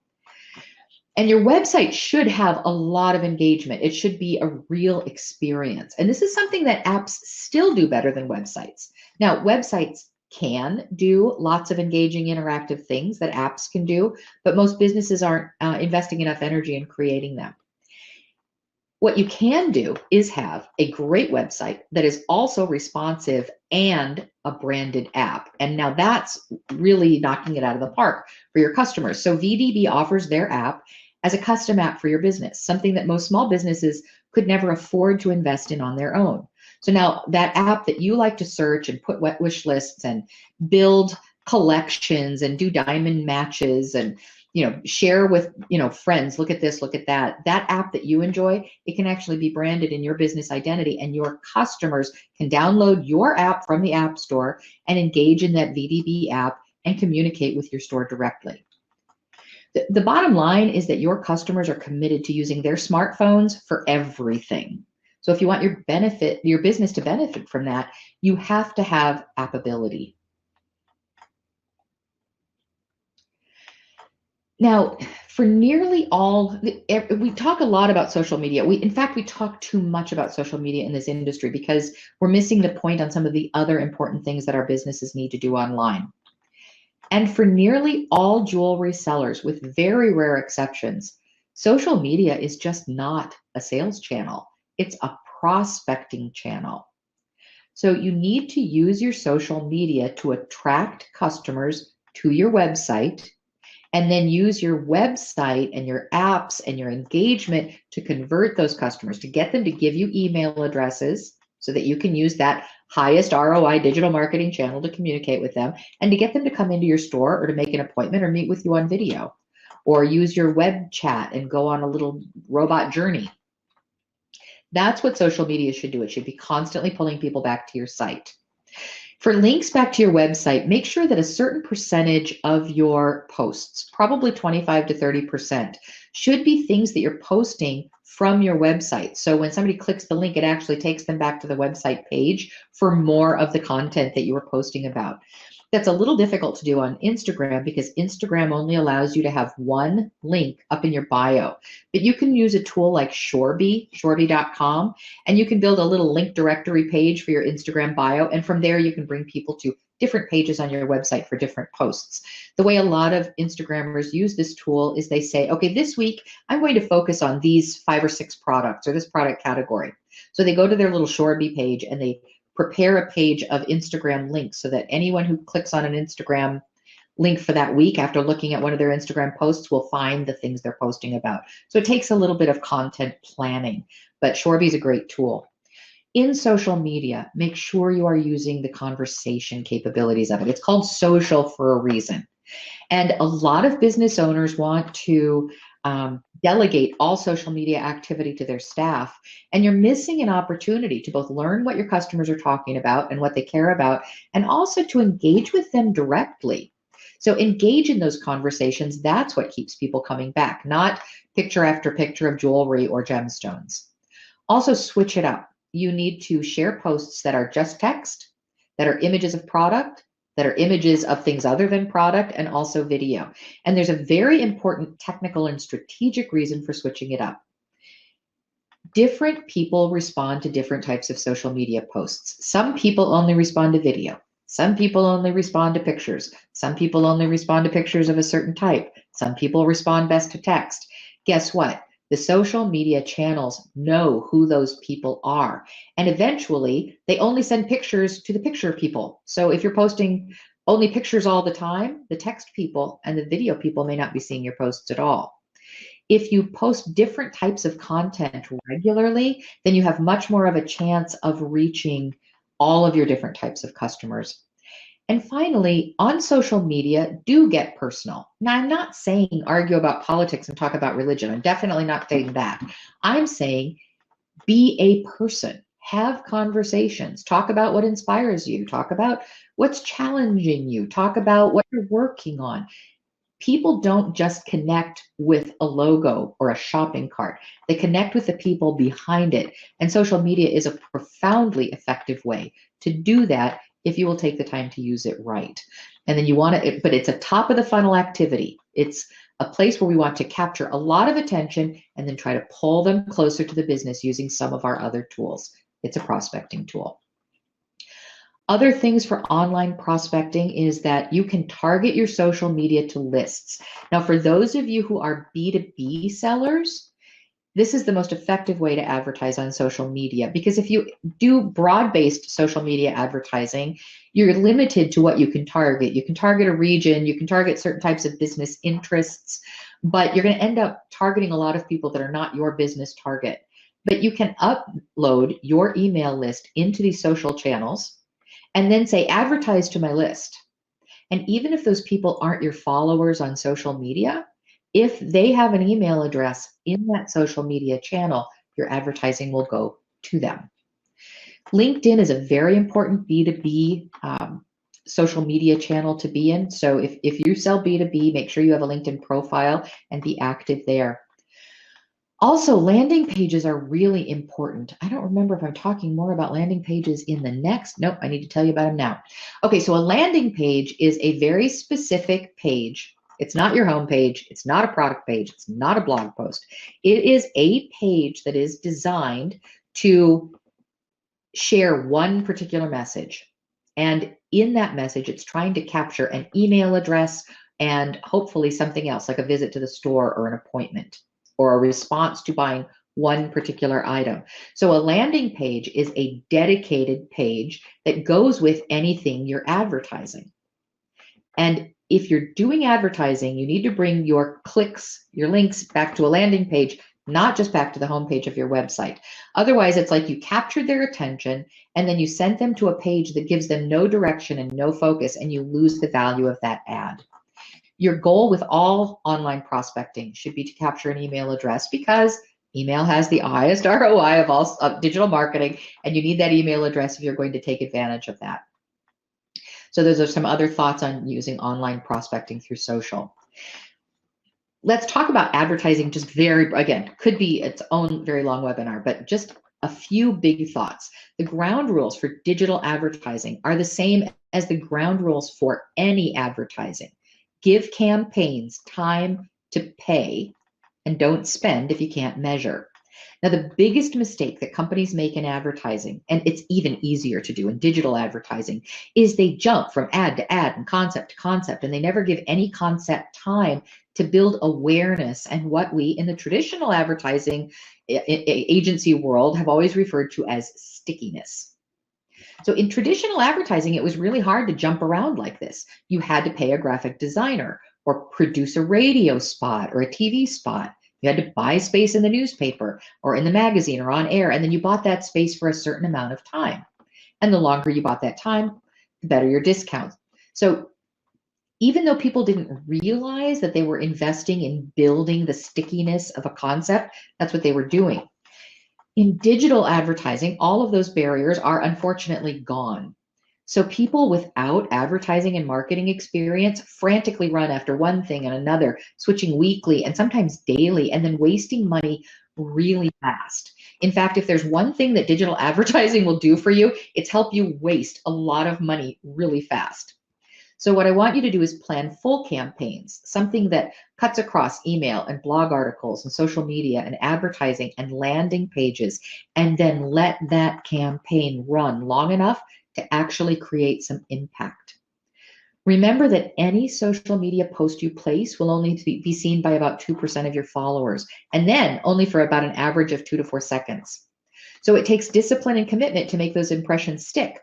And your website should have a lot of engagement. It should be a real experience. And this is something that apps still do better than websites. Now, websites can do lots of engaging interactive things that apps can do, but most businesses aren't investing enough energy in creating them. What you can do is have a great website that is also responsive and a branded app. And now that's really knocking it out of the park for your customers. So VDB offers their app as a custom app for your business, something that most small businesses could never afford to invest in on their own. So now that app that you like to search and put wish lists and build collections and do diamond matches and share with, friends, look at this, look at that. That app that you enjoy, it can actually be branded in your business identity, and your customers can download your app from the App Store and engage in that VDB app and communicate with your store directly. The bottom line is that your customers are committed to using their smartphones for everything. So if you want your business to benefit from that, you have to have appability. Now, for nearly all, we talk a lot about social media. In fact, we talk too much about social media in this industry because we're missing the point on some of the other important things that our businesses need to do online. And for nearly all jewelry sellers, with very rare exceptions, social media is just not a sales channel. It's a prospecting channel. So you need to use your social media to attract customers to your website, and then use your website and your apps and your engagement to convert those customers, to get them to give you email addresses so that you can use that highest ROI digital marketing channel to communicate with them, and to get them to come into your store or to make an appointment or meet with you on video, or use your web chat and go on a little robot journey. That's what social media should do. It should be constantly pulling people back to your site. For links back to your website, make sure that a certain percentage of your posts, probably 25 to 30%, should be things that you're posting from your website. So when somebody clicks the link, it actually takes them back to the website page for more of the content that you were posting about. That's a little difficult to do on Instagram because Instagram only allows you to have one link up in your bio. But you can use a tool like Shorby.com, and you can build a little link directory page for your Instagram bio. And from there, you can bring people to different pages on your website for different posts. The way a lot of Instagrammers use this tool is they say, okay, this week, I'm going to focus on these 5 or 6 products or this product category. So they go to their little Shorby page and they prepare a page of Instagram links so that anyone who clicks on an Instagram link for that week after looking at one of their Instagram posts will find the things they're posting about. So it takes a little bit of content planning, but Shorby is a great tool. In social media, make sure you are using the conversation capabilities of it. It's called social for a reason. And a lot of business owners want to delegate all social media activity to their staff, and you're missing an opportunity to both learn what your customers are talking about and what they care about, and also to engage with them directly. So engage in those conversations. That's what keeps people coming back, not picture after picture of jewelry or gemstones. Also, switch it up. You need to share posts that are just text, that are images of product, that are images of things other than product, and also video. And there's a very important technical and strategic reason for switching it up. Different people respond to different types of social media posts. Some people only respond to video. Some people only respond to pictures. Some people only respond to pictures of a certain type. Some people respond best to text. Guess what? The social media channels know who those people are. And eventually, they only send pictures to the picture people. So if you're posting only pictures all the time, the text people and the video people may not be seeing your posts at all. If you post different types of content regularly, then you have much more of a chance of reaching all of your different types of customers. And finally, on social media, do get personal. Now, I'm not saying argue about politics and talk about religion. I'm definitely not saying that. I'm saying be a person. Have conversations. Talk about what inspires you. Talk about what's challenging you. Talk about what you're working on. People don't just connect with a logo or a shopping cart. They connect with the people behind it. And social media is a profoundly effective way to do that if you will take the time to use it right. And then you want to, but it's a top of the funnel activity. It's a place where we want to capture a lot of attention and then try to pull them closer to the business using some of our other tools. It's a prospecting tool. Other things for online prospecting is that you can target your social media to lists. Now, for those of you who are B2B sellers, this is the most effective way to advertise on social media, because if you do broad-based social media advertising, you're limited to what you can target. You can target a region, you can target certain types of business interests, but you're going to end up targeting a lot of people that are not your business target. But you can upload your email list into these social channels and then say, advertise to my list. And even if those people aren't your followers on social media, If they have an email address in that social media channel, your advertising will go to them. LinkedIn is a very important B2B social media channel to be in. So if you sell B2B, make sure you have a LinkedIn profile and be active there. Also, landing pages are really important. I don't remember if I'm talking more about landing pages in the next. Nope, I need to tell you about them now. Okay, so a landing page is a very specific page. It's not your home page. It's not a product page. It's not a blog post. It is a page that is designed to share one particular message. And in that message, it's trying to capture an email address and hopefully something else like a visit to the store or an appointment or a response to buying one particular item. So a landing page is a dedicated page that goes with anything you're advertising. And if you're doing advertising, you need to bring your clicks, your links back to a landing page, not just back to the homepage of your website. Otherwise, it's like you captured their attention and then you sent them to a page that gives them no direction and no focus, and you lose the value of that ad. Your goal with all online prospecting should be to capture an email address, because email has the highest ROI of all digital marketing, and you need that email address if you're going to take advantage of that. So those are some other thoughts on using online prospecting through social. Let's talk about advertising just again, could be its own very long webinar, but just a few big thoughts. The ground rules for digital advertising are the same as the ground rules for any advertising. Give campaigns time to pay and don't spend if you can't measure. Now, the biggest mistake that companies make in advertising, and it's even easier to do in digital advertising, is they jump from ad to ad and concept to concept, and they never give any concept time to build awareness and what we in the traditional advertising agency world have always referred to as stickiness. So in traditional advertising, it was really hard to jump around like this. You had to pay a graphic designer or produce a radio spot or a TV spot. You had to buy space in the newspaper or in the magazine or on air, and then you bought that space for a certain amount of time. And the longer you bought that time, the better your discount. So even though people didn't realize that they were investing in building the stickiness of a concept, that's what they were doing. In digital advertising, all of those barriers are unfortunately gone. So people without advertising and marketing experience frantically run after one thing and another, switching weekly and sometimes daily, and then wasting money really fast. In fact, if there's one thing that digital advertising will do for you, it's help you waste a lot of money really fast. So what I want you to do is plan full campaigns, something that cuts across email and blog articles and social media and advertising and landing pages, and then let that campaign run long enough to actually create some impact. Remember that any social media post you place will only be seen by about 2% of your followers, and then only for about an average of 2 to 4 seconds. So it takes discipline and commitment to make those impressions stick.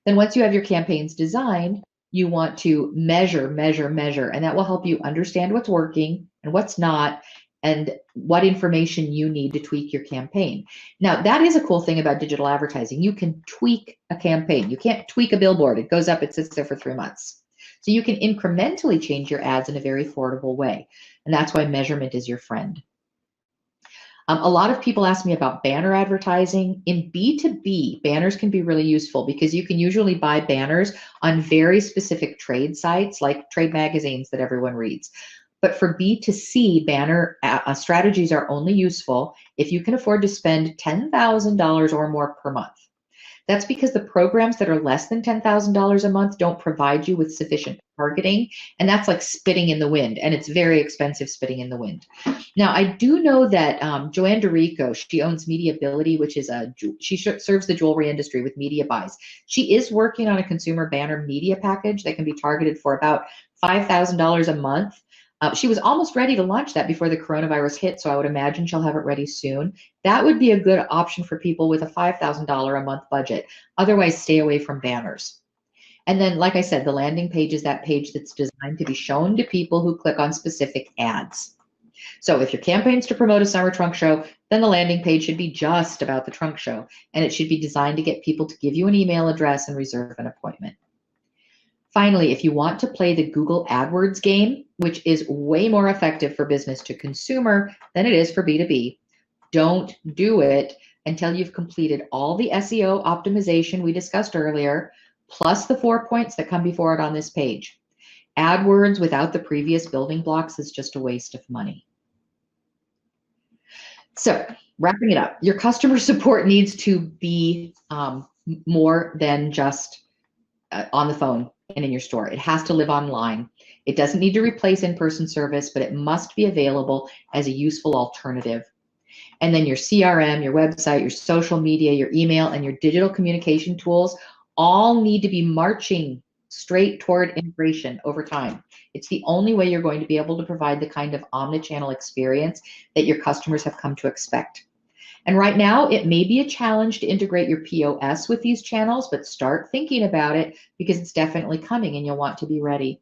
Then once you have your campaigns designed, you want to measure, and that will help you understand what's working and what's not, and what information you need to tweak your campaign. Now, that is a cool thing about digital advertising. You can tweak a campaign. You can't tweak a billboard. It goes up, it sits there for 3 months. So you can incrementally change your ads in a very affordable way. And that's why measurement is your friend. A lot of people ask me about banner advertising. In B2B, banners can be really useful because you can usually buy banners on very specific trade sites like trade magazines that everyone reads. But for B2C, banner strategies are only useful if you can afford to spend $10,000 or more per month. That's because the programs that are less than $10,000 a month don't provide you with sufficient targeting, and that's like spitting in the wind, and it's very expensive spitting in the wind. Now, I do know that Joanne DeRico, she owns Mediability, which is she serves the jewelry industry with media buys. She is working on a consumer banner media package that can be targeted for about $5,000 a month. She was almost ready to launch that before the coronavirus hit, so I would imagine she'll have it ready soon. That would be a good option for people with a $5,000 a month budget. Otherwise, stay away from banners. And then, like I said, the landing page is that page that's designed to be shown to people who click on specific ads. So if your campaign's to promote a summer trunk show, then the landing page should be just about the trunk show, and it should be designed to get people to give you an email address and reserve an appointment. Finally, if you want to play the Google AdWords game, which is way more effective for business to consumer than it is for B2B, don't do it until you've completed all the SEO optimization we discussed earlier, plus the 4 points that come before it on this page. AdWords without the previous building blocks is just a waste of money. So, wrapping it up, your customer support needs to be more than just on the phone and in your store. It has to live online. It doesn't need to replace in-person service, but it must be available as a useful alternative. And then your CRM, your website, your social media, your email, and your digital communication tools all need to be marching straight toward integration over time. It's the only way you're going to be able to provide the kind of omnichannel experience that your customers have come to expect. And right now, it may be a challenge to integrate your POS with these channels, but start thinking about it because it's definitely coming and you'll want to be ready.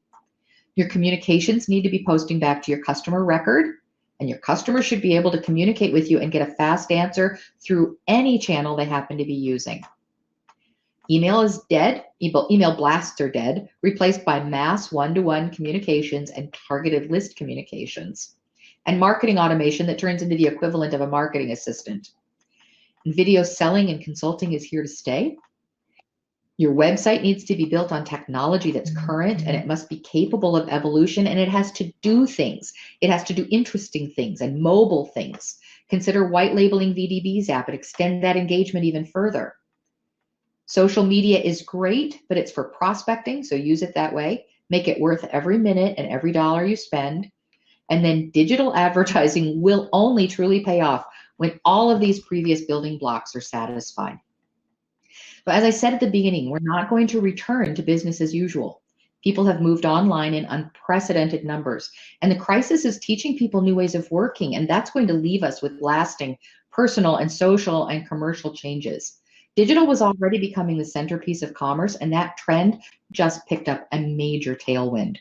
Your communications need to be posting back to your customer record, and your customers should be able to communicate with you and get a fast answer through any channel they happen to be using. Email is dead. Email blasts are dead, replaced by mass one-to-one communications and targeted list communications. And marketing automation that turns into the equivalent of a marketing assistant. Video selling and consulting is here to stay. Your website needs to be built on technology that's current, and it must be capable of evolution, and it has to do things. It has to do interesting things and mobile things. Consider white labeling VDB's app and extend that engagement even further. Social media is great, but it's for prospecting, so use it that way. Make it worth every minute and every dollar you spend. And then digital advertising will only truly pay off when all of these previous building blocks are satisfied. But as I said at the beginning, we're not going to return to business as usual. People have moved online in unprecedented numbers, and the crisis is teaching people new ways of working, and that's going to leave us with lasting personal and social and commercial changes. Digital was already becoming the centerpiece of commerce, and that trend just picked up a major tailwind.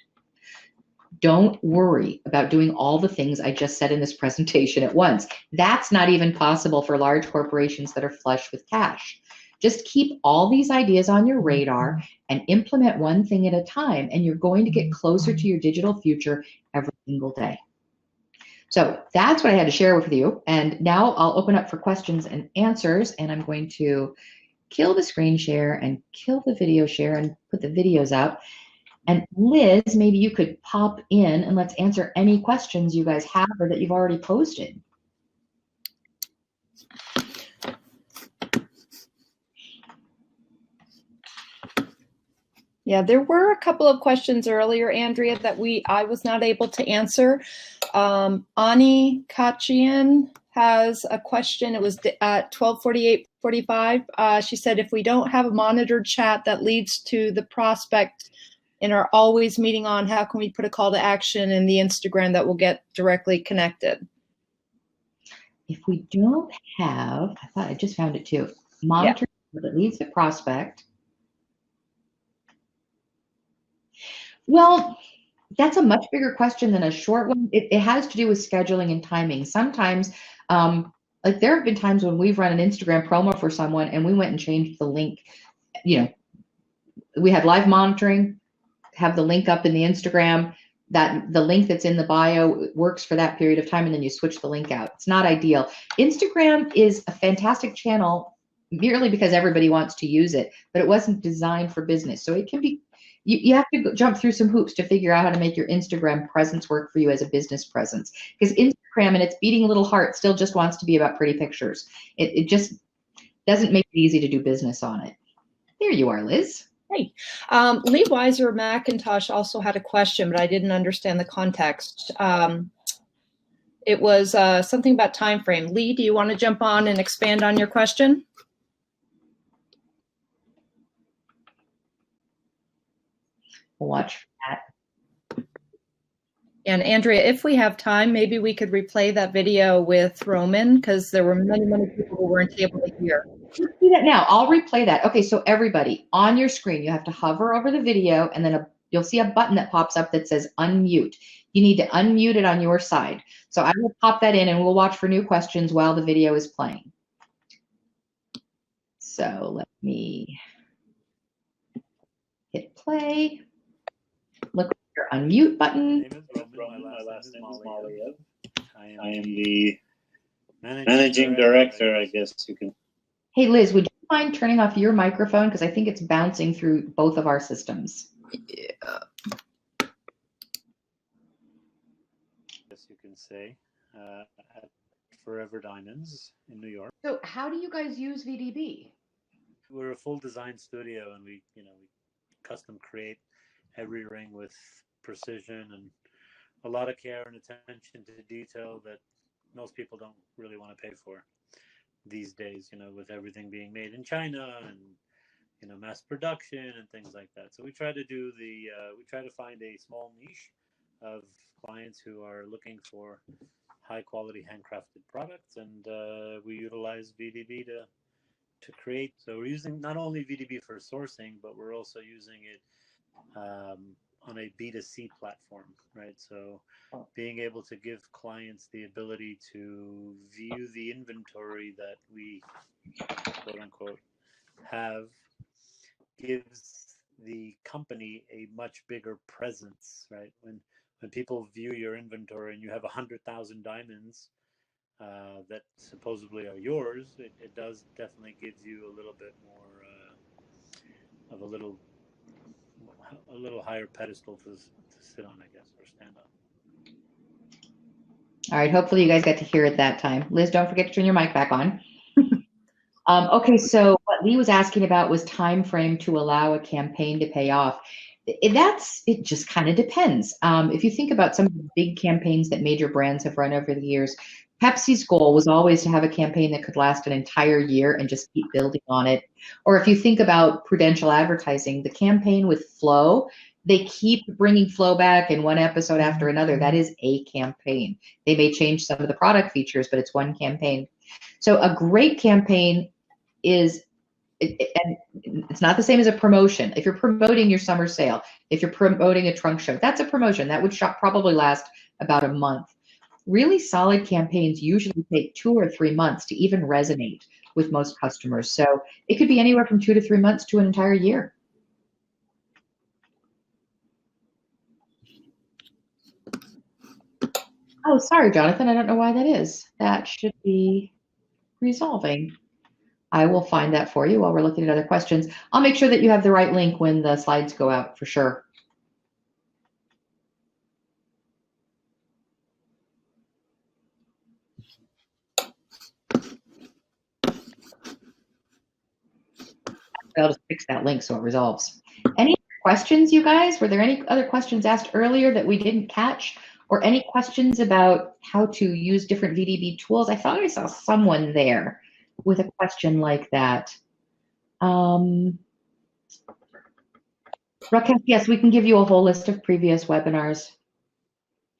Don't worry about doing all the things I just said in this presentation at once. That's not even possible for large corporations that are flush with cash. Just keep all these ideas on your radar and implement one thing at a time, and you're going to get closer to your digital future every single day. So that's what I had to share with you. And now I'll open up for questions and answers, and I'm going to kill the screen share and kill the video share and put the videos out. And Liz, maybe you could pop in and let's answer any questions you guys have or that you've already posted. Yeah, there were a couple of questions earlier, Andrea, that I was not able to answer. Ani Kachian has a question. It was at 12:48:45. She said, if we don't have a monitored chat that leads to the prospect and are always meeting on, how can we put a call to action in the Instagram that will get directly connected? If we don't have, I thought I just found it too, monitor that leads to prospect. Well, that's a much bigger question than a short one. It has to do with scheduling and timing. Sometimes, like there have been times when we've run an Instagram promo for someone and we went and changed the link. You know, we had live monitoring, have the link up in the Instagram, that the link that's in the bio works for that period of time, and then you switch the link out. It's not ideal. Instagram is a fantastic channel merely because everybody wants to use it, but it wasn't designed for business. So it can be, you have to jump through some hoops to figure out how to make your Instagram presence work for you as a business presence. Because Instagram and its beating little heart still just wants to be about pretty pictures. It just doesn't make it easy to do business on it. There you are, Liz. Hey, Lee Weiser McIntosh also had a question, but I didn't understand the context. It was something about time frame. Lee, do you want to jump on and expand on your question? Watch for that. And Andrea, if we have time, maybe we could replay that video with Roman, because there were many, many people who weren't able to hear. Let's do that now. I'll replay that. Okay, so everybody, on your screen, you have to hover over the video, and then you'll see a button that pops up that says unmute. You need to unmute it on your side. So I will pop that in, and we'll watch for new questions while the video is playing. So let me hit play. unmute My button. name is Roman. My last name is Maliev. I am the managing director, I guess you can. Hey, Liz, would you mind turning off your microphone? Because I think it's bouncing through both of our systems. Yeah. Yes, you can say, at Forever Diamonds in New York. So how do you guys use VDB? We're a full design studio, and we custom create every ring with precision and a lot of care and attention to detail that most people don't really want to pay for these days, with everything being made in China and mass production and things like that. So we try to do we try to find a small niche of clients who are looking for high quality handcrafted products, and we utilize VDB to create. So we're using not only VDB for sourcing, but we're also using it on a B2C platform, right? So being able to give clients the ability to view the inventory that we, quote unquote, have gives the company a much bigger presence, right? When people view your inventory and you have 100,000 diamonds that supposedly are yours, it does definitely give you a little bit more of a little higher pedestal to sit on, I guess, or stand on. All right, hopefully you guys got to hear it that time. Liz, don't forget to turn your mic back on. Okay, so what Lee was asking about was time frame to allow a campaign to pay off. It just kind of depends. If you think about some of the big campaigns that major brands have run over the years, Pepsi's goal was always to have a campaign that could last an entire year and just keep building on it. Or if you think about Prudential advertising, the campaign with Flo, they keep bringing Flo back in one episode after another. That is a campaign. They may change some of the product features, but it's one campaign. So a great campaign is, and it's not the same as a promotion. If you're promoting your summer sale, if you're promoting a trunk show, that's a promotion. That would probably last about a month. Really solid campaigns usually take 2 or 3 months to even resonate with most customers. So it could be anywhere from 2 to 3 months to an entire year. Oh, sorry, Jonathan. I don't know why that is. That should be resolving. I will find that for you while we're looking at other questions. I'll make sure that you have the right link when the slides go out for sure. I'll just fix that link so it resolves. Any questions, you guys? Were there any other questions asked earlier that we didn't catch? Or any questions about how to use different VDB tools? I thought I saw someone there with a question like that. Rakesh, yes, we can give you a whole list of previous webinars.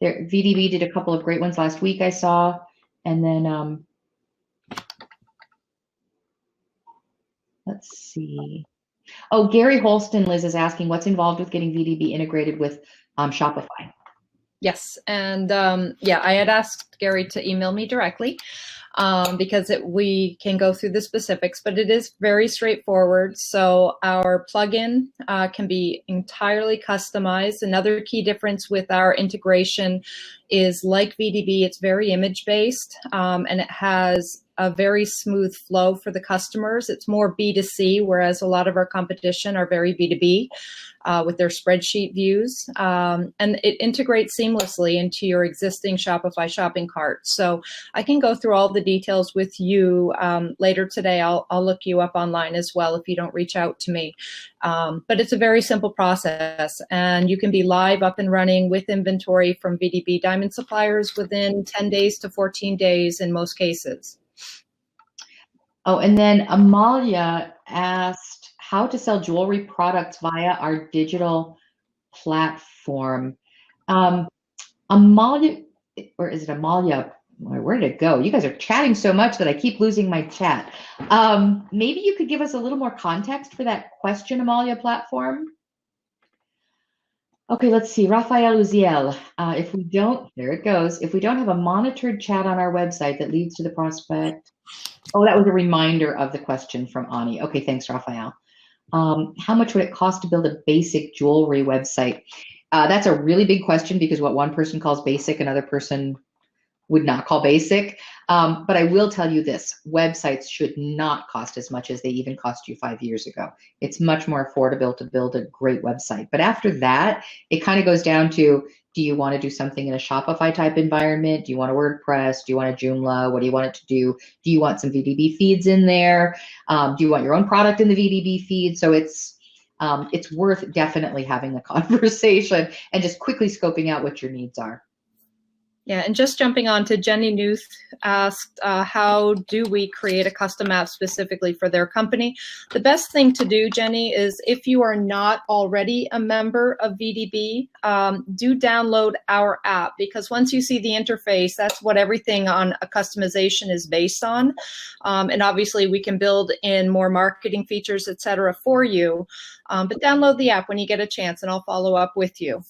VDB did a couple of great ones last week I saw. And then, let's see. Oh, Gary Holston, Liz, is asking what's involved with getting VDB integrated with Shopify. Yes, and yeah, I had asked Gary to email me directly because we can go through the specifics, but it is very straightforward. So our plugin can be entirely customized. Another key difference with our integration is, like VDB, it's very image-based, and it has a very smooth flow for the customers. It's more B2C, whereas a lot of our competition are very B2B with their spreadsheet views. And it integrates seamlessly into your existing Shopify shopping cart. So I can go through all the details with you later today. I'll look you up online as well if you don't reach out to me. But it's a very simple process, and you can be live, up and running with inventory from VDB diamond suppliers within 10 days to 14 days in most cases. Oh, and then Amalia asked how to sell jewelry products via our digital platform. Amalia, or is it Amalia? Where did it go? You guys are chatting so much that I keep losing my chat. Maybe you could give us a little more context for that question, Amalia platform. Okay, let's see. Rafael Uziel, if we don't, there it goes. If we don't have a monitored chat on our website that leads to the prospect. Oh, that was a reminder of the question from Ani. Okay, thanks, Rafael. How much would it cost to build a basic jewelry website? That's a really big question because what one person calls basic, another person would not call basic. But I will tell you this, websites should not cost as much as they even cost you 5 years ago. It's much more affordable to build a great website. But after that, it kind of goes down to, do you want to do something in a Shopify type environment? Do you want a WordPress? Do you want a Joomla? What do you want it to do? Do you want some VDB feeds in there? Do you want your own product in the VDB feed? So it's worth definitely having a conversation and just quickly scoping out what your needs are. Yeah, and just jumping on to Jenny Newth asked, how do we create a custom app specifically for their company? The best thing to do, Jenny, is if you are not already a member of VDB, do download our app, because once you see the interface, that's what everything on a customization is based on. And obviously we can build in more marketing features, et cetera, for you. But download the app when you get a chance, and I'll follow up with you.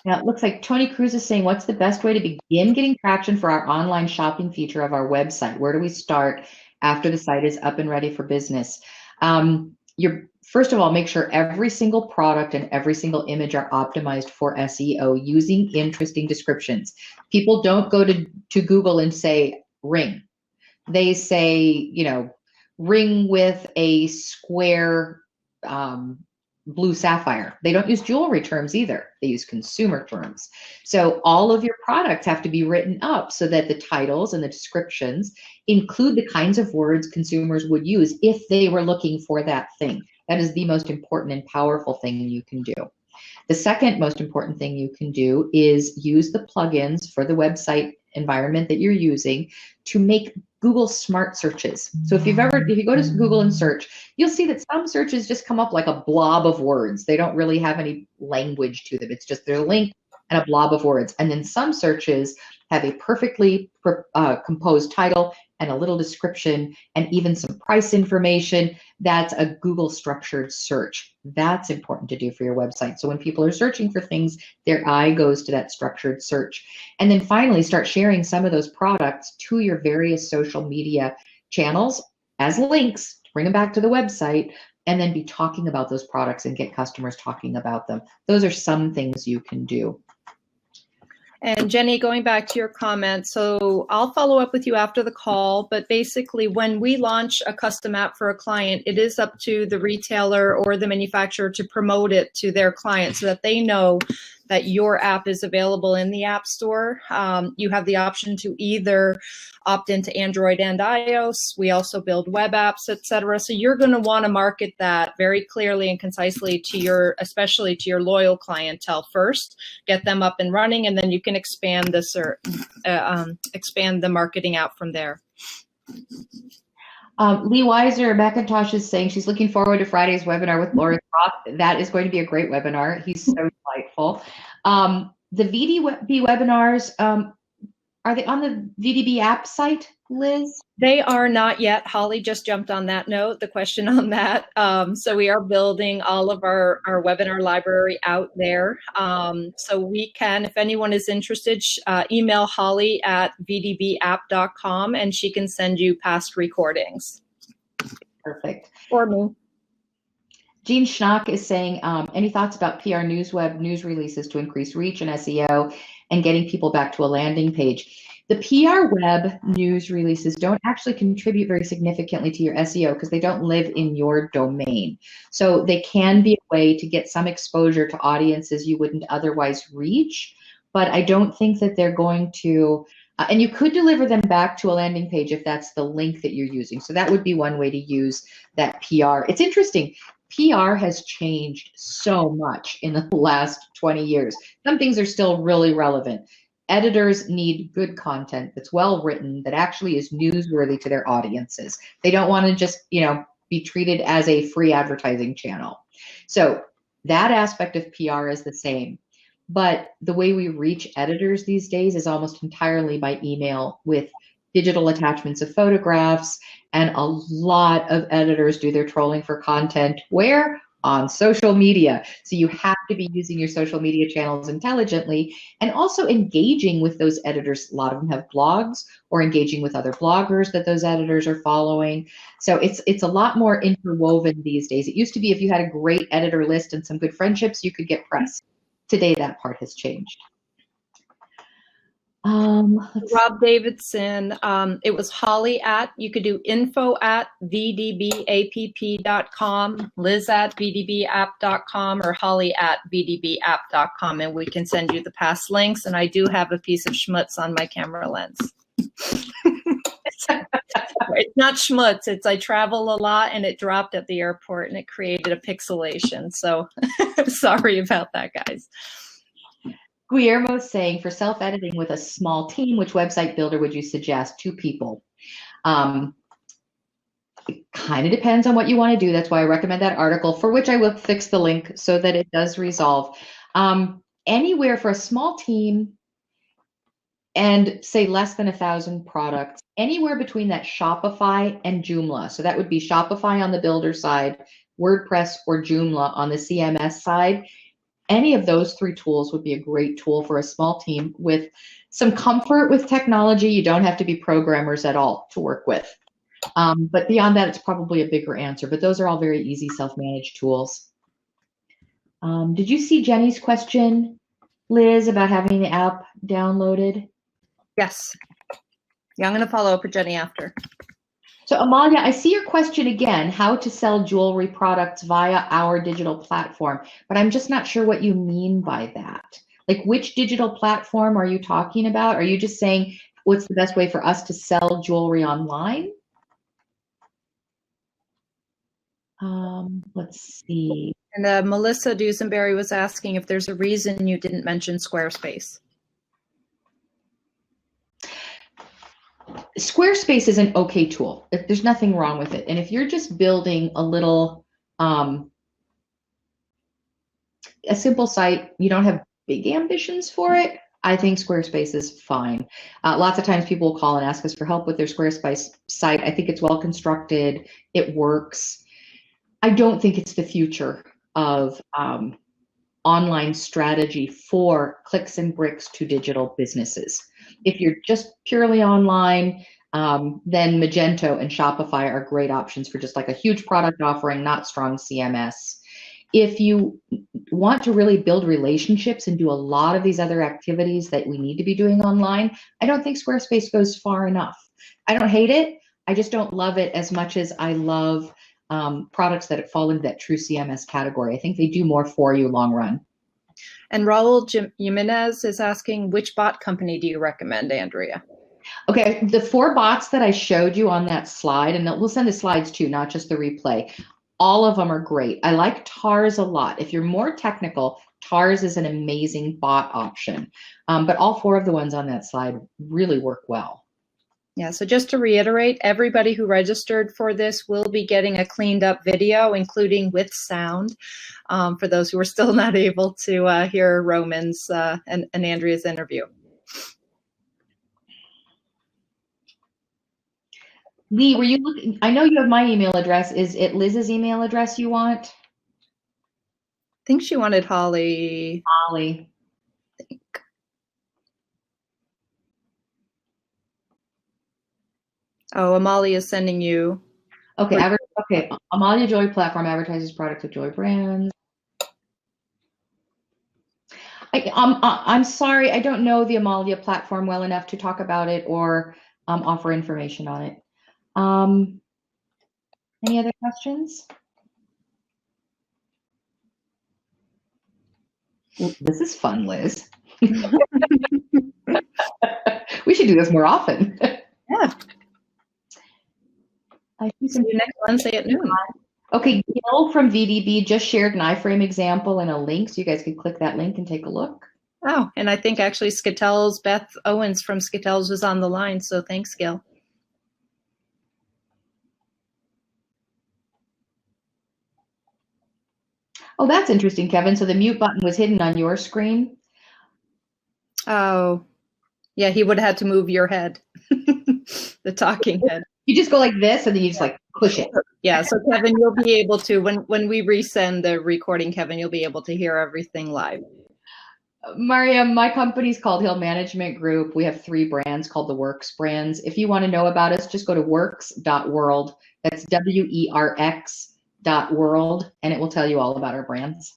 Now, it looks like Tony Cruz is saying, what's the best way to begin getting traction for our online shopping feature of our website? Where do we start after the site is up and ready for business? First of all, make sure every single product and every single image are optimized for SEO using interesting descriptions. People don't go to Google and say ring. They say, ring with a square blue sapphire. They don't use jewelry terms either. They use consumer terms. So all of your products have to be written up so that the titles and the descriptions include the kinds of words consumers would use if they were looking for that thing. That is the most important and powerful thing you can do. The second most important thing you can do is use the plugins for the website environment that you're using to make Google smart searches. So if you go to Google and search, you'll see that some searches just come up like a blob of words. They don't really have any language to them. It's just their link and a blob of words. And then some searches have a perfectly composed title and a little description and even some price information. That's a Google structured search. That's important to do for your website. So when people are searching for things, their eye goes to that structured search. And then finally, start sharing some of those products to your various social media channels as links to bring them back to the website, and then be talking about those products and get customers talking about them. Those are some things you can do. And Jenny, going back to your comment, so I'll follow up with you after the call, but basically when we launch a custom app for a client, it is up to the retailer or the manufacturer to promote it to their client so that they know that your app is available in the App Store. You have the option to either opt into Android and iOS. We also build web apps, et cetera. So you're going to want to market that very clearly and concisely to especially to your loyal clientele first, get them up and running, and then you can expand expand the marketing out from there. Lee Weiser, Macintosh is saying she's looking forward to Friday's webinar with Lawrence Roth. That is going to be a great webinar. He's so delightful. The VDB webinars, are they on the VDB app site, Liz? They are not yet. Holly just jumped on that note, the question on that. So we are building all of our webinar library out there. So we can, if anyone is interested, email Holly at vdbapp.com and she can send you past recordings. Perfect. Or me. Gene Schnock is saying, any thoughts about PR NewsWeb news releases to increase reach and SEO and getting people back to a landing page? The PR web news releases don't actually contribute very significantly to your SEO because they don't live in your domain. So they can be a way to get some exposure to audiences you wouldn't otherwise reach, but I don't think that they're going to, and you could deliver them back to a landing page if that's the link that you're using. So that would be one way to use that PR. It's interesting. PR has changed so much in the last 20 years. Some things are still really relevant. Editors need good content that's well written, that actually is newsworthy to their audiences. They don't want to just, be treated as a free advertising channel. So that aspect of PR is the same. But the way we reach editors these days is almost entirely by email with digital attachments of photographs, and a lot of editors do their trolling for content where? on social media. So you have to be using your social media channels intelligently and also engaging with those editors. A lot of them have blogs, or engaging with other bloggers that those editors are following. So it's a lot more interwoven these days. It used to be if you had a great editor list and some good friendships, you could get press. Today, that part has changed. Rob Davidson, it was Holly at, you could do info@vdbapp.com, liz@vdbapp.com, or holly@vdbapp.com, and we can send you the past links. And I do have a piece of schmutz on my camera lens. It's not schmutz, it's I travel a lot and it dropped at the airport and it created a pixelation. So sorry about that, guys. Guillermo's saying, for self-editing with a small team, which website builder would you suggest? 2 people. It kind of depends on what you want to do. That's why I recommend that article, for which I will fix the link so that it does resolve. Anywhere for a small team and say less than 1,000 products, anywhere between that Shopify and Joomla. So that would be Shopify on the builder side, WordPress, or Joomla on the CMS side. Any of those 3 tools would be a great tool for a small team with some comfort with technology. You don't have to be programmers at all to work with. But beyond that, it's probably a bigger answer. But those are all very easy self-managed tools. Did you see Jenny's question, Liz, about having the app downloaded? Yes. Yeah, I'm going to follow up with Jenny after. So Amalia, I see your question again, how to sell jewelry products via our digital platform, but I'm just not sure what you mean by that. Like, which digital platform are you talking about? Are you just saying what's the best way for us to sell jewelry online? Let's see. And Melissa Dusenberry was asking if there's a reason you didn't mention Squarespace. Squarespace is an okay tool. There's nothing wrong with it. And if you're just building a little, a simple site, you don't have big ambitions for it, I think Squarespace is fine. Lots of times people will call and ask us for help with their Squarespace site. I think it's well constructed. It works. I don't think it's the future of online strategy for clicks and bricks to digital businesses. If you're just purely online, then Magento and Shopify are great options for just like a huge product offering, not strong CMS. If you want to really build relationships and do a lot of these other activities that we need to be doing online, I don't think Squarespace goes far enough. I don't hate it. I just don't love it as much as I love products that fall into that true CMS category. I think they do more for you long run. And Raul Jimenez is asking, which bot company do you recommend, Andrea? Okay, the 4 bots that I showed you on that slide, and we'll send the slides too, not just the replay. All of them are great. I like TARS a lot. If you're more technical, TARS is an amazing bot option. But all 4 of the ones on that slide really work well. Yeah, so just to reiterate, everybody who registered for this will be getting a cleaned up video, including with sound, for those who are still not able to hear Roman's and Andrea's interview. Lee, were you looking? I know you have my email address. Is it Liz's email address you want? I think she wanted Holly. Holly. I think. Oh, Amalia is sending you. Okay, okay. Amalia Joy Platform advertises products of Joy brands. I'm sorry, I don't know the Amalia platform well enough to talk about it or offer information on it. Any other questions? Well, this is fun, Liz. We should do this more often. Yeah. I see See you next Wednesday at noon. Okay, Gil from VDB just shared an iframe example and a link, so you guys can click that link and take a look. Oh, and I think actually Skittles, Beth Owens from Skittles was on the line, so thanks, Gil. Oh, that's interesting, Kevin. So the mute button was hidden on your screen? Oh, yeah, he would have had to move your head, the talking head. You just go like this, and then you just like push it. Yeah, so Kevin, you'll be able to, when we resend the recording, Kevin, you'll be able to hear everything live. Maria, my company's called Hill Management Group. We have 3 brands called the Works brands. If you want to know about us, just go to works.world. That's WERX.world, and it will tell you all about our brands.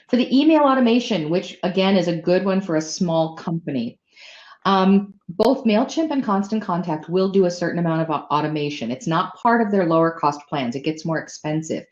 For the email automation, which again is a good one for a small company, both MailChimp and Constant Contact will do a certain amount of automation. It's not part of their lower cost plans. It gets more expensive.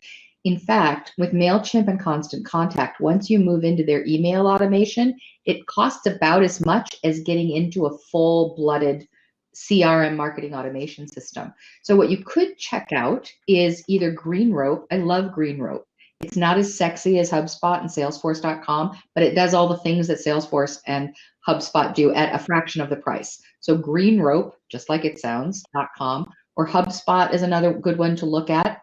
In fact, with MailChimp and Constant Contact, once you move into their email automation, it costs about as much as getting into a full-blooded CRM marketing automation system. So what you could check out is either Green Rope. I love Green Rope. It's not as sexy as HubSpot and Salesforce.com, but it does all the things that Salesforce and HubSpot do at a fraction of the price. So Green Rope, just like it sounds, .com, or HubSpot is another good one to look at.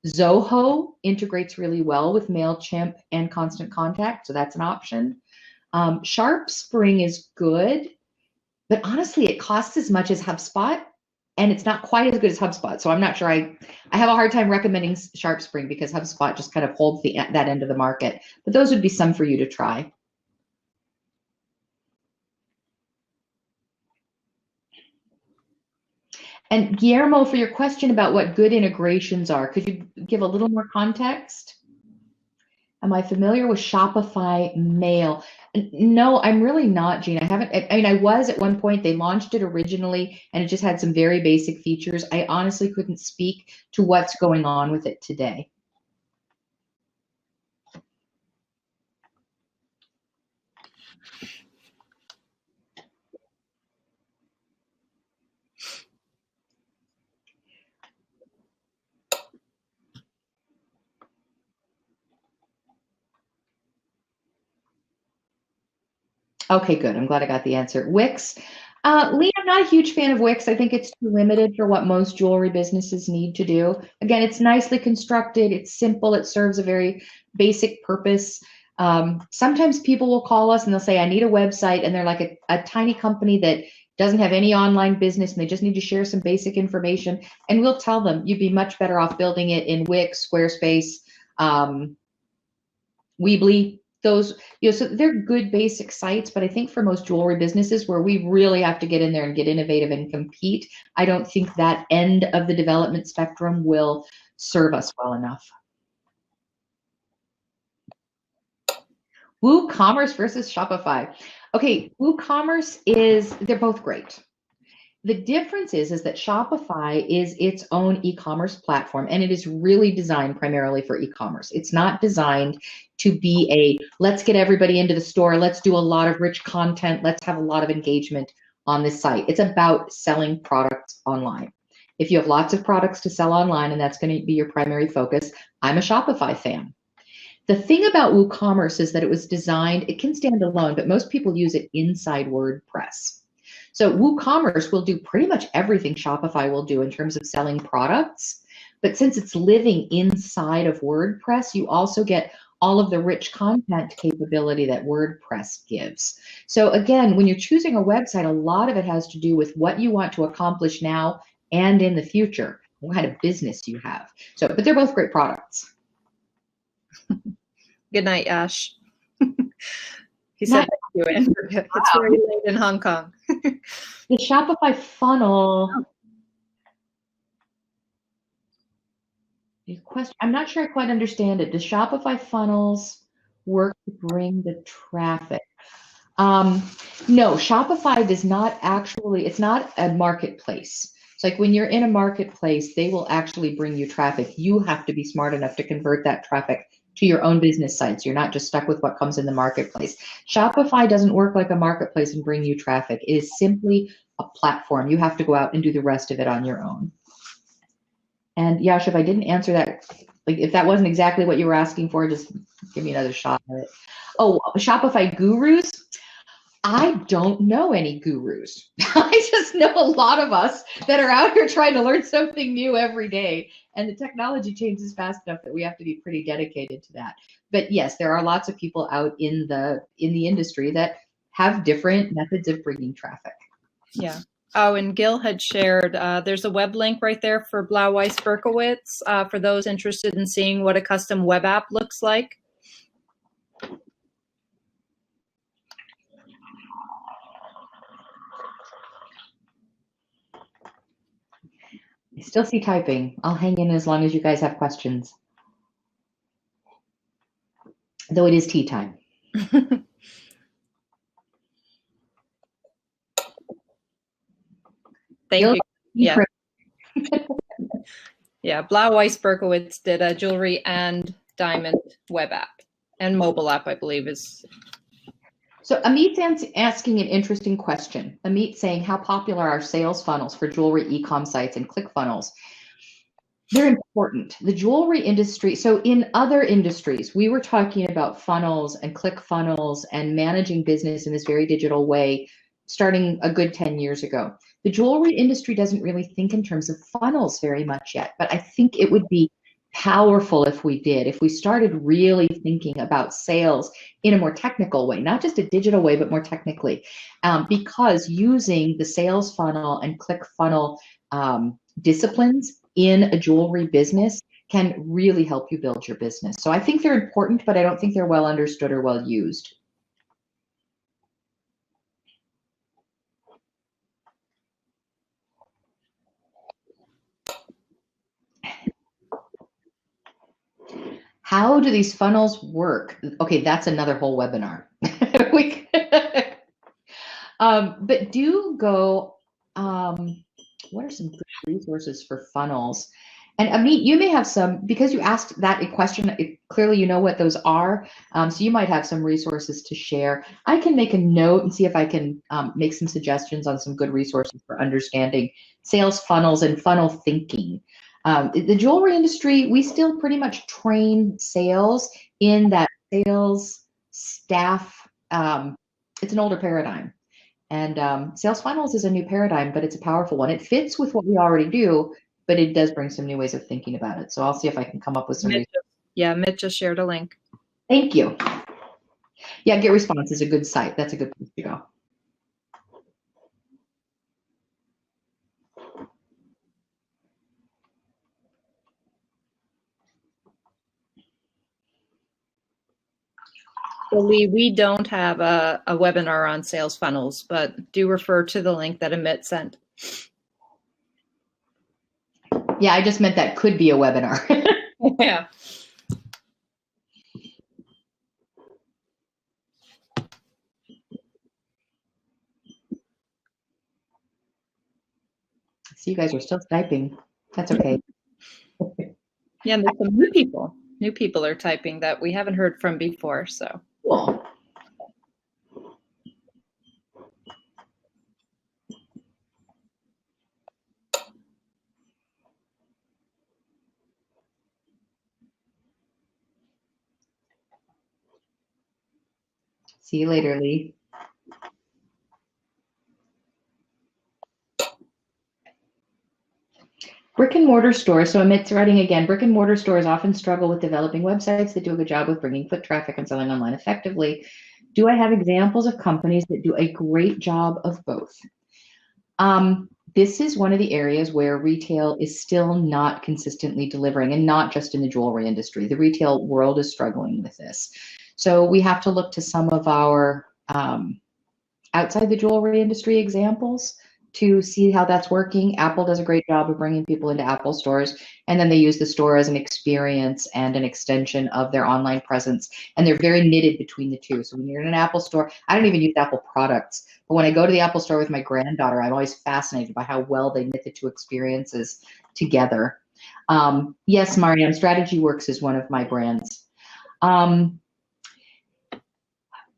Zoho integrates really well with MailChimp and Constant Contact, so that's an option. SharpSpring is good, but honestly, it costs as much as HubSpot, and it's not quite as good as HubSpot. So I'm not sure. I have a hard time recommending SharpSpring because HubSpot just kind of holds that end of the market. But those would be some for you to try. And Guillermo, for your question about what good integrations are, could you give a little more context? Am I familiar with Shopify Mail? No, I'm really not, Jean. I was at one point. They launched it originally, and it just had some very basic features. I honestly couldn't speak to what's going on with it today. Okay, good. I'm glad I got the answer. Wix. Lee, I'm not a huge fan of Wix. I think it's too limited for what most jewelry businesses need to do. Again, it's nicely constructed. It's simple. It serves a very basic purpose. Sometimes people will call us and they'll say, I need a website. And they're like a tiny company that doesn't have any online business and they just need to share some basic information. And we'll tell them you'd be much better off building it in Wix, Squarespace, Weebly. Those, so they're good basic sites, but I think for most jewelry businesses where we really have to get in there and get innovative and compete, I don't think that end of the development spectrum will serve us well enough. WooCommerce versus Shopify. Okay, WooCommerce they're both great. The difference is that Shopify is its own e-commerce platform, and it is really designed primarily for e-commerce. It's not designed to be let's get everybody into the store, let's do a lot of rich content, let's have a lot of engagement on this site. It's about selling products online. If you have lots of products to sell online and that's going to be your primary focus, I'm a Shopify fan. The thing about WooCommerce is that it was designed, it can stand alone, but most people use it inside WordPress. So WooCommerce will do pretty much everything Shopify will do in terms of selling products. But since it's living inside of WordPress, you also get all of the rich content capability that WordPress gives. So again, when you're choosing a website, a lot of it has to do with what you want to accomplish now and in the future, what kind of business you have. So, but they're both great products. Good night, Ash. He said thank you, Andrew. It's very late in Hong Kong. The Shopify funnel. Question. I'm not sure I quite understand it. Does Shopify funnels work to bring the traffic? No, Shopify does not actually, it's not a marketplace. It's like when you're in a marketplace, they will actually bring you traffic. You have to be smart enough to convert that traffic to your own business sites. You're not just stuck with what comes in the marketplace. Shopify doesn't work like a marketplace and bring you traffic. It is simply a platform. You have to go out and do the rest of it on your own. And Yash, if I didn't answer that, like if that wasn't exactly what you were asking for, just give me another shot at it. Oh, Shopify gurus. I don't know any gurus. I just know a lot of us that are out here trying to learn something new every day. And the technology changes fast enough that we have to be pretty dedicated to that. But yes, there are lots of people out in the industry that have different methods of bringing traffic. Yeah. Oh, and Gil had shared, there's a web link right there for Blau-Weiss Berkowitz for those interested in seeing what a custom web app looks like. I still see typing. I'll hang in as long as you guys have questions. Though it is tea time. Thank you. Yeah. Yeah, Blau-Weiss Berkowitz did a jewelry and diamond web app and mobile app, I believe is. So Amit's asking an interesting question. Amit saying, how popular are sales funnels for jewelry e-com sites and ClickFunnels? They're important. The jewelry industry, so in other industries, we were talking about funnels and ClickFunnels and managing business in this very digital way starting a good 10 years ago. The jewelry industry doesn't really think in terms of funnels very much yet, but I think it would be powerful if we did, if we started really thinking about sales in a more technical way, not just a digital way, but more technically, because using the sales funnel and ClickFunnel disciplines in a jewelry business can really help you build your business. So I think they're important, but I don't think they're well understood or well used. How do these funnels work? Okay, that's another whole webinar. But do go, what are some good resources for funnels? And Amit, you may have some, because you asked that question, clearly you know what those are, so you might have some resources to share. I can make a note and see if I can make some suggestions on some good resources for understanding sales funnels and funnel thinking. The jewelry industry, we still pretty much train sales in that sales staff, it's an older paradigm. And sales funnels is a new paradigm, but it's a powerful one. It fits with what we already do, but it does bring some new ways of thinking about it. So I'll see if I can come up with some. Mitch just shared a link. Thank you. Yeah, Get Response is a good site. That's a good place to go. So Lee, we don't have a webinar on sales funnels, but do refer to the link that Amit sent. Yeah, I just meant that could be a webinar. Yeah. So you guys are still typing. That's okay. Yeah, and there's some new people. New people are typing that we haven't heard from before, so. Cool. See you later, Lee. Brick and mortar stores, so Amit's writing again, brick and mortar stores often struggle with developing websites that do a good job with bringing foot traffic and selling online effectively. Do I have examples of companies that do a great job of both? This is one of the areas where retail is still not consistently delivering, and not just in the jewelry industry. The retail world is struggling with this. So we have to look to some of our outside the jewelry industry examples to see how that's working. Apple does a great job of bringing people into Apple stores, and then they use the store as an experience and an extension of their online presence, and they're very knitted between the two. So when you're in an Apple store, I don't even use Apple products, but when I go to the Apple store with my granddaughter, I'm always fascinated by how well they knit the two experiences together. Yes, Marianne, Strategy Works is one of my brands.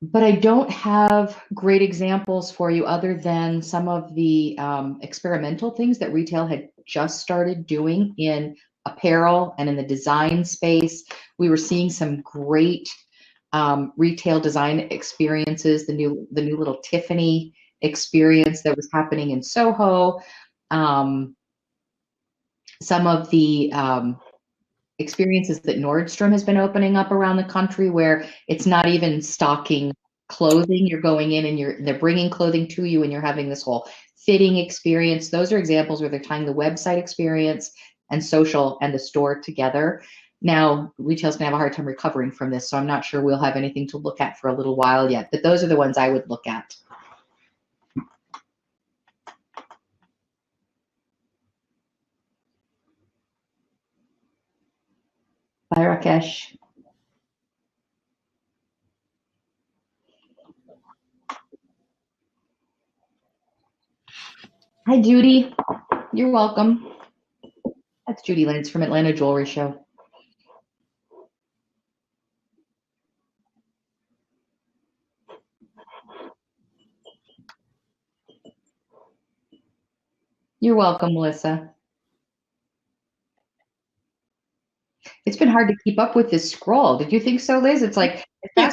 But I don't have great examples for you other than some of the experimental things that retail had just started doing in apparel and in the design space. We were seeing some great retail design experiences, the new little Tiffany experience that was happening in Soho. Some of the experiences that Nordstrom has been opening up around the country, where it's not even stocking clothing, you're going in and they're bringing clothing to you and you're having this whole fitting experience. Those are examples where they're tying the website experience and social and the store together. Now, retail's gonna have a hard time recovering from this, so I'm not sure we'll have anything to look at for a little while yet, but those are the ones I would look at. Bye, Rakesh. Hi, Judy. You're welcome. That's Judy Lentz from Atlanta Jewelry Show. You're welcome, Melissa. It's been hard to keep up with this scroll. Did you think so, Liz? It's like, I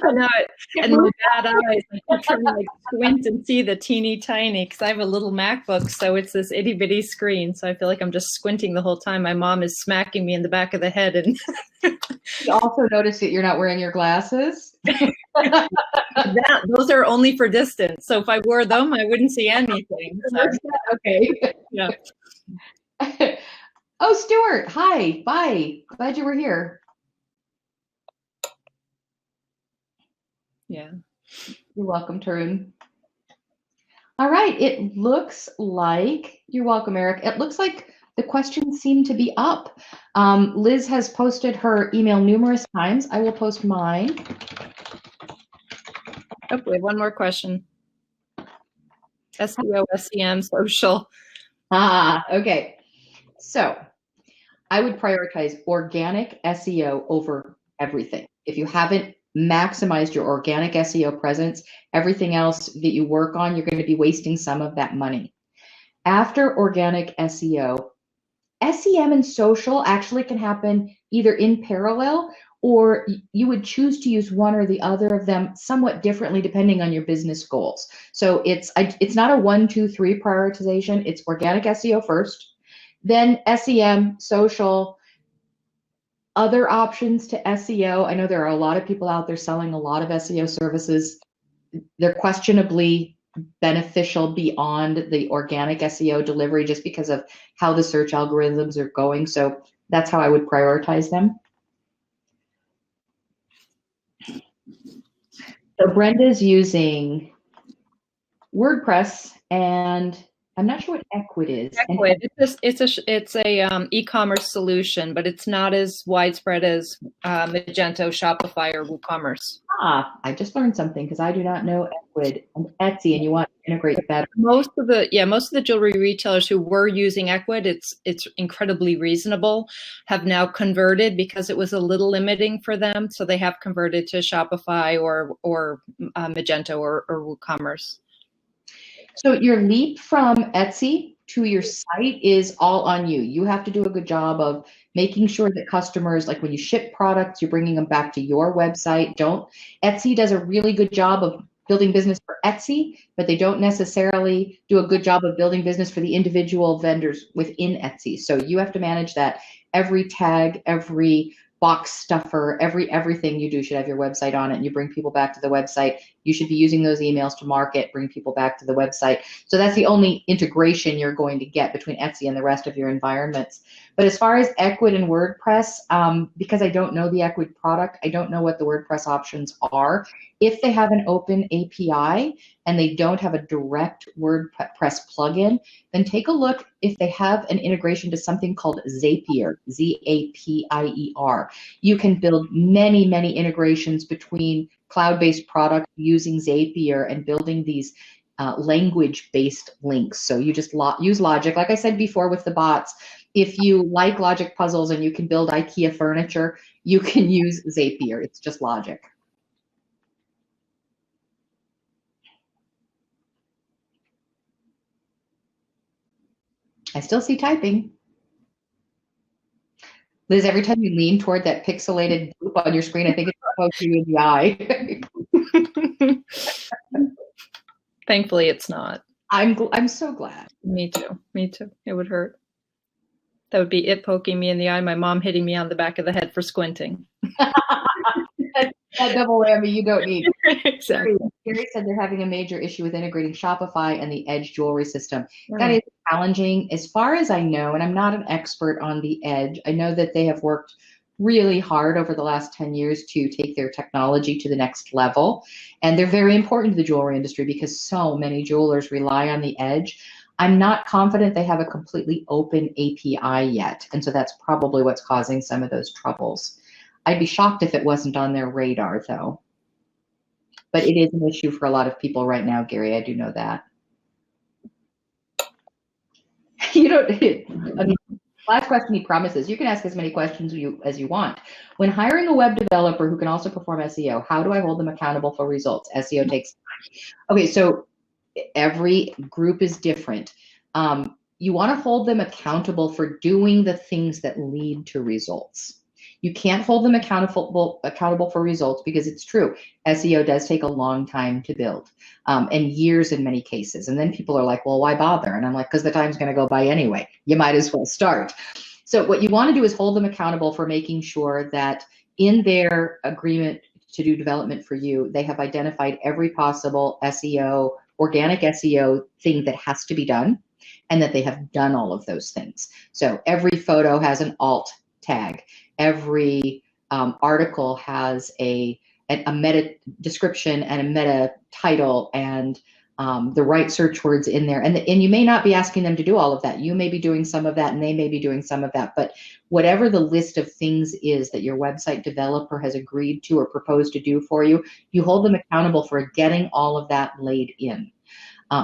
know it. And my bad eyes, I'm trying to like squint and see the teeny tiny, because I have a little MacBook, so it's this itty bitty screen. So I feel like I'm just squinting the whole time. My mom is smacking me in the back of the head. And you also noticed that you're not wearing your glasses. Those are only for distance. So if I wore them, I wouldn't see anything. So. Okay. Yeah. Oh, Stuart. Hi. Bye. Glad you were here. Yeah. You're welcome, Tarun. All right. It looks like, you're welcome, Eric. It looks like the questions seem to be up. Liz has posted her email numerous times. I will post mine. Oh, we have one more question. SEO, SEM, social. Okay. So I would prioritize organic SEO over everything. If you haven't maximized your organic SEO presence, everything else that you work on, you're going to be wasting some of that money. After organic SEO, SEM and social actually can happen either in parallel, or you would choose to use one or the other of them somewhat differently depending on your business goals. So it's not a 1, 2, 3 prioritization. It's organic SEO first, then SEM, social, other options to SEO. I know there are a lot of people out there selling a lot of SEO services. They're questionably beneficial beyond the organic SEO delivery just because of how the search algorithms are going. So that's how I would prioritize them. So Brenda's using WordPress, and I'm not sure what Ecwid is. Ecwid, it's a e-commerce solution, but it's not as widespread as Magento, Shopify, or WooCommerce. I just learned something because I do not know Ecwid and Etsy, and you want to integrate better. Most of the jewelry retailers who were using Ecwid, it's incredibly reasonable, have now converted because it was a little limiting for them, so they have converted to Shopify or Magento or WooCommerce. So your leap from Etsy to your site is all on you. You have to do a good job of making sure that customers, like when you ship products, you're bringing them back to your website. Etsy does a really good job of building business for Etsy, but they don't necessarily do a good job of building business for the individual vendors within Etsy. So you have to manage that. Every tag, every box stuffer, everything you do should have your website on it, and you bring people back to the website. You should be using those emails to market, bring people back to the website. So that's the only integration you're going to get between Etsy and the rest of your environments. But as far as Ecwid and WordPress, because I don't know the Ecwid product, I don't know what the WordPress options are. If they have an open API and they don't have a direct WordPress plugin, then take a look if they have an integration to something called Zapier, Z-A-P-I-E-R. You can build many, many integrations between cloud-based products using Zapier and building these language-based links. So you just use Logic. Like I said before with the bots, if you like Logic puzzles and you can build IKEA furniture, you can use Zapier. It's just Logic. I still see typing. Liz, every time you lean toward that pixelated loop on your screen, I think it's supposed to you in the eye. Thankfully, it's not. I'm so glad. Me too. Me too. It would hurt. That would be it poking me in the eye, my mom hitting me on the back of the head for squinting. That double whammy you don't need. Exactly. Gary said they're having a major issue with integrating Shopify and the Edge jewelry system. That is challenging. As far as I know, and I'm not an expert on the Edge, I know that they have worked really hard over the last 10 years to take their technology to the next level. And they're very important to the jewelry industry because so many jewelers rely on the Edge. I'm not confident they have a completely open API yet. And so that's probably what's causing some of those troubles. I'd be shocked if it wasn't on their radar, though. But it is an issue for a lot of people right now, Gary. I do know that. You don't. I mean, last question he promises. You can ask as many questions as you want. When hiring a web developer who can also perform SEO, how do I hold them accountable for results? SEO takes time. Okay, so every group is different. You want to hold them accountable for doing the things that lead to results. You can't hold them accountable for results because it's true. SEO does take a long time to build, and years in many cases. And then people are like, well, why bother? And I'm like, because the time's going to go by anyway. You might as well start. So what you want to do is hold them accountable for making sure that in their agreement to do development for you, they have identified every possible SEO, organic SEO thing that has to be done, and that they have done all of those things. So every photo has an alt tag. Every article has a meta description and a meta title and the right search words in there. And you may not be asking them to do all of that. You may be doing some of that and they may be doing some of that. But whatever the list of things is that your website developer has agreed to or proposed to do for you, you hold them accountable for getting all of that laid in.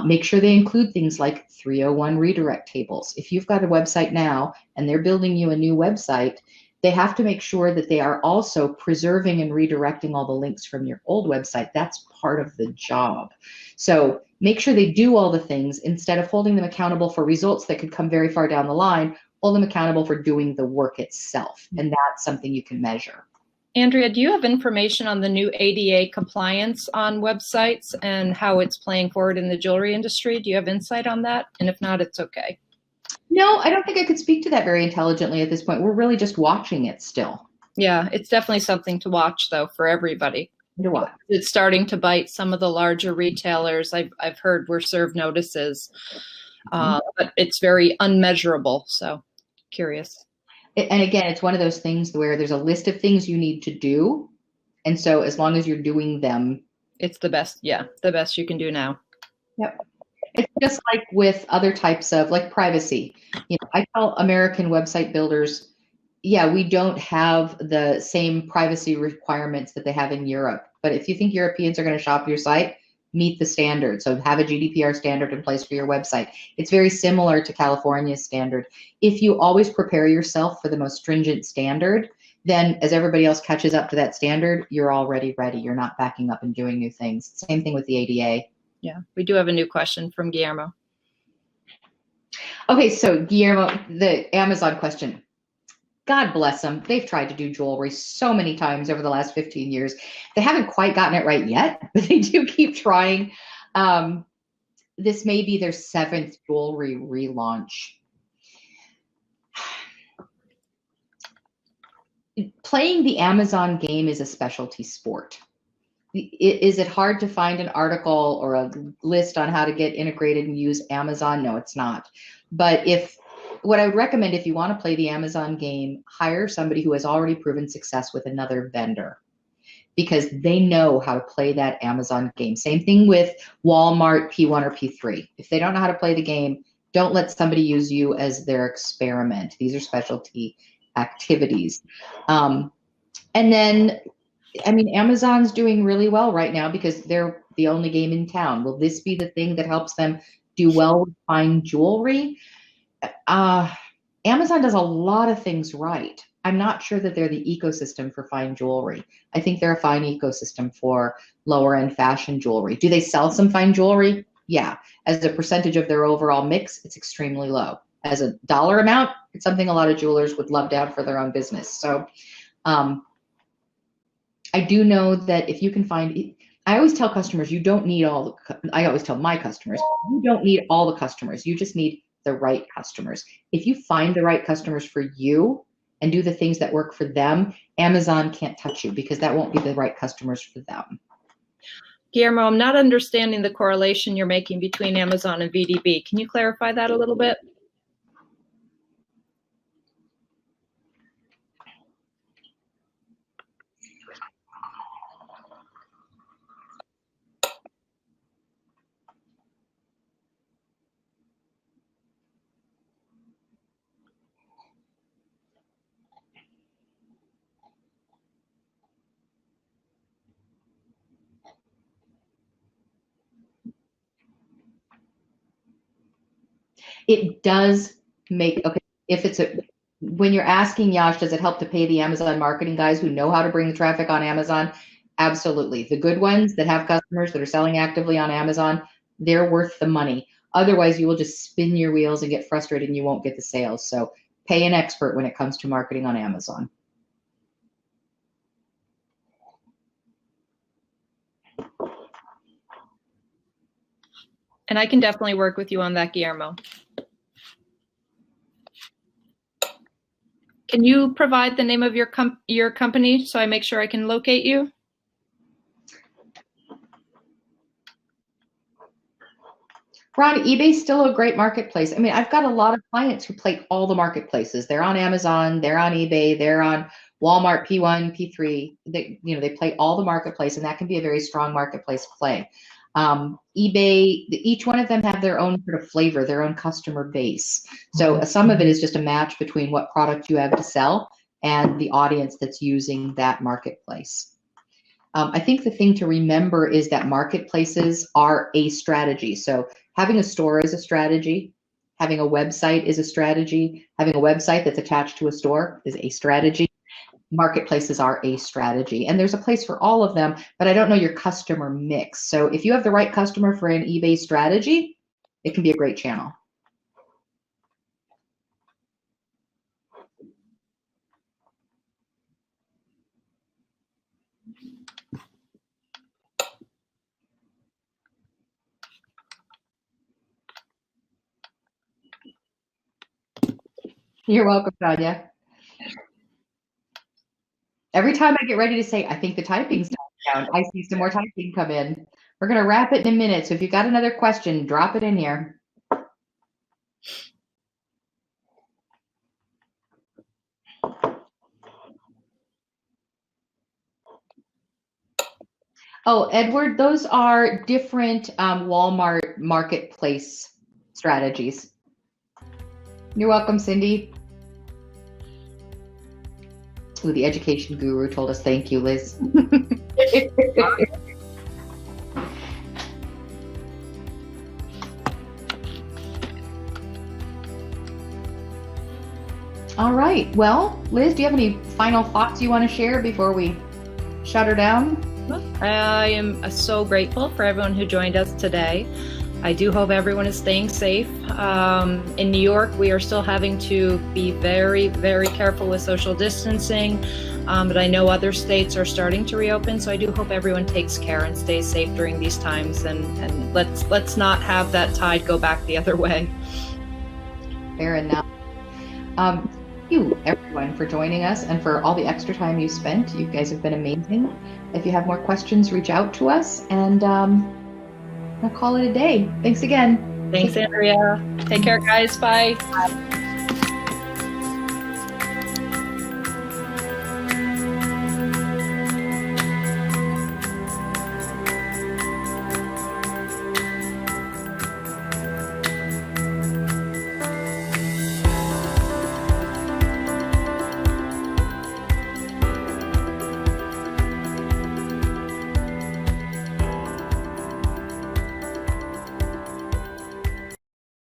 Make sure they include things like 301 redirect tables. If you've got a website now and they're building you a new website, they have to make sure that they are also preserving and redirecting all the links from your old website. That's part of the job. So make sure they do all the things instead of holding them accountable for results that could come very far down the line. Hold them accountable for doing the work itself. And that's something you can measure. Andrea, do you have information on the new ADA compliance on websites and how it's playing forward in the jewelry industry? Do you have insight on that? And if not, it's okay. No, I don't think I could speak to that very intelligently at this point. We're really just watching it still. Yeah, it's definitely something to watch, though, for everybody. To watch. It's starting to bite some of the larger retailers. I've heard we're served notices, but it's very unmeasurable. So curious. And again, it's one of those things where there's a list of things you need to do. And so as long as you're doing them. It's the best. Yeah, the best you can do now. Yep. It's just like with other types of like privacy. You know, I tell American website builders, yeah, we don't have the same privacy requirements that they have in Europe. But if you think Europeans are going to shop your site, meet the standard. So have a GDPR standard in place for your website. It's very similar to California's standard. If you always prepare yourself for the most stringent standard, then as everybody else catches up to that standard, you're already ready. You're not backing up and doing new things. Same thing with the ADA. Yeah, we do have a new question from Guillermo. Okay, so Guillermo, the Amazon question. God bless them. They've tried to do jewelry so many times over the last 15 years. They haven't quite gotten it right yet, but they do keep trying. This may be their 7th jewelry relaunch. Playing the Amazon game is a specialty sport. Is it hard to find an article or a list on how to get integrated and use Amazon? No, it's not. But what I would recommend if you want to play the Amazon game, hire somebody who has already proven success with another vendor because they know how to play that Amazon game. Same thing with Walmart, P1 or P3. If they don't know how to play the game, don't let somebody use you as their experiment. These are specialty activities. And then, I mean, Amazon's doing really well right now because they're the only game in town. Will this be the thing that helps them do well with fine jewelry? Amazon does a lot of things right. I'm not sure that they're the ecosystem for fine jewelry. I think they're a fine ecosystem for lower end fashion jewelry. Do they sell some fine jewelry? Yeah. As a percentage of their overall mix, it's extremely low. As a dollar amount, it's something a lot of jewelers would love to have for their own business. So I do know that if you can find, I always tell customers, you don't need I always tell my customers, you don't need all the customers. You just need the right customers. If you find the right customers for you and do the things that work for them, Amazon can't touch you because that won't be the right customers for them. Guillermo, I'm not understanding the correlation you're making between Amazon and VDB. Can you clarify that a little bit? It does make, okay, if it's when you're asking Yash, does it help to pay the Amazon marketing guys who know how to bring the traffic on Amazon? Absolutely. The good ones that have customers that are selling actively on Amazon, they're worth the money. Otherwise, you will just spin your wheels and get frustrated and you won't get the sales. So pay an expert when it comes to marketing on Amazon. And I can definitely work with you on that, Guillermo. Can you provide the name of your company so I make sure I can locate you? Ron, eBay's still a great marketplace. I mean, I've got a lot of clients who play all the marketplaces. They're on Amazon, they're on eBay, they're on Walmart, P1, P3. They play all the marketplace, and that can be a very strong marketplace play. eBay, each one of them have their own sort of flavor, their own customer base. So some of it is just a match between what product you have to sell and the audience that's using that marketplace. I think the thing to remember is that marketplaces are a strategy. So having a store is a strategy. Having a website is a strategy. Having a website that's attached to a store is a strategy. Marketplaces are a strategy, and there's a place for all of them, but I don't know your customer mix. So if you have the right customer for an eBay strategy, it can be a great channel. You're welcome, Tanya. Every time I get ready to say, I think the typing's down, I see some more typing come in. We're going to wrap it in a minute. So if you've got another question, drop it in here. Oh, Edward, those are different Walmart marketplace strategies. You're welcome, Cindy. Ooh, the education guru told us thank you, Liz. All right. Well, Liz, do you have any final thoughts you want to share before we shut her down? I am so grateful for everyone who joined us today. I do hope everyone is staying safe. In New York, we are still having to be very, very careful with social distancing, but I know other states are starting to reopen, so I do hope everyone takes care and stays safe during these times, and let's not have that tide go back the other way. Fair enough. Thank you, everyone, for joining us and for all the extra time you spent. You guys have been amazing. If you have more questions, reach out to us, and I'll call it a day. Thanks again. Thanks, Andrea. Take care, guys. Bye. Bye.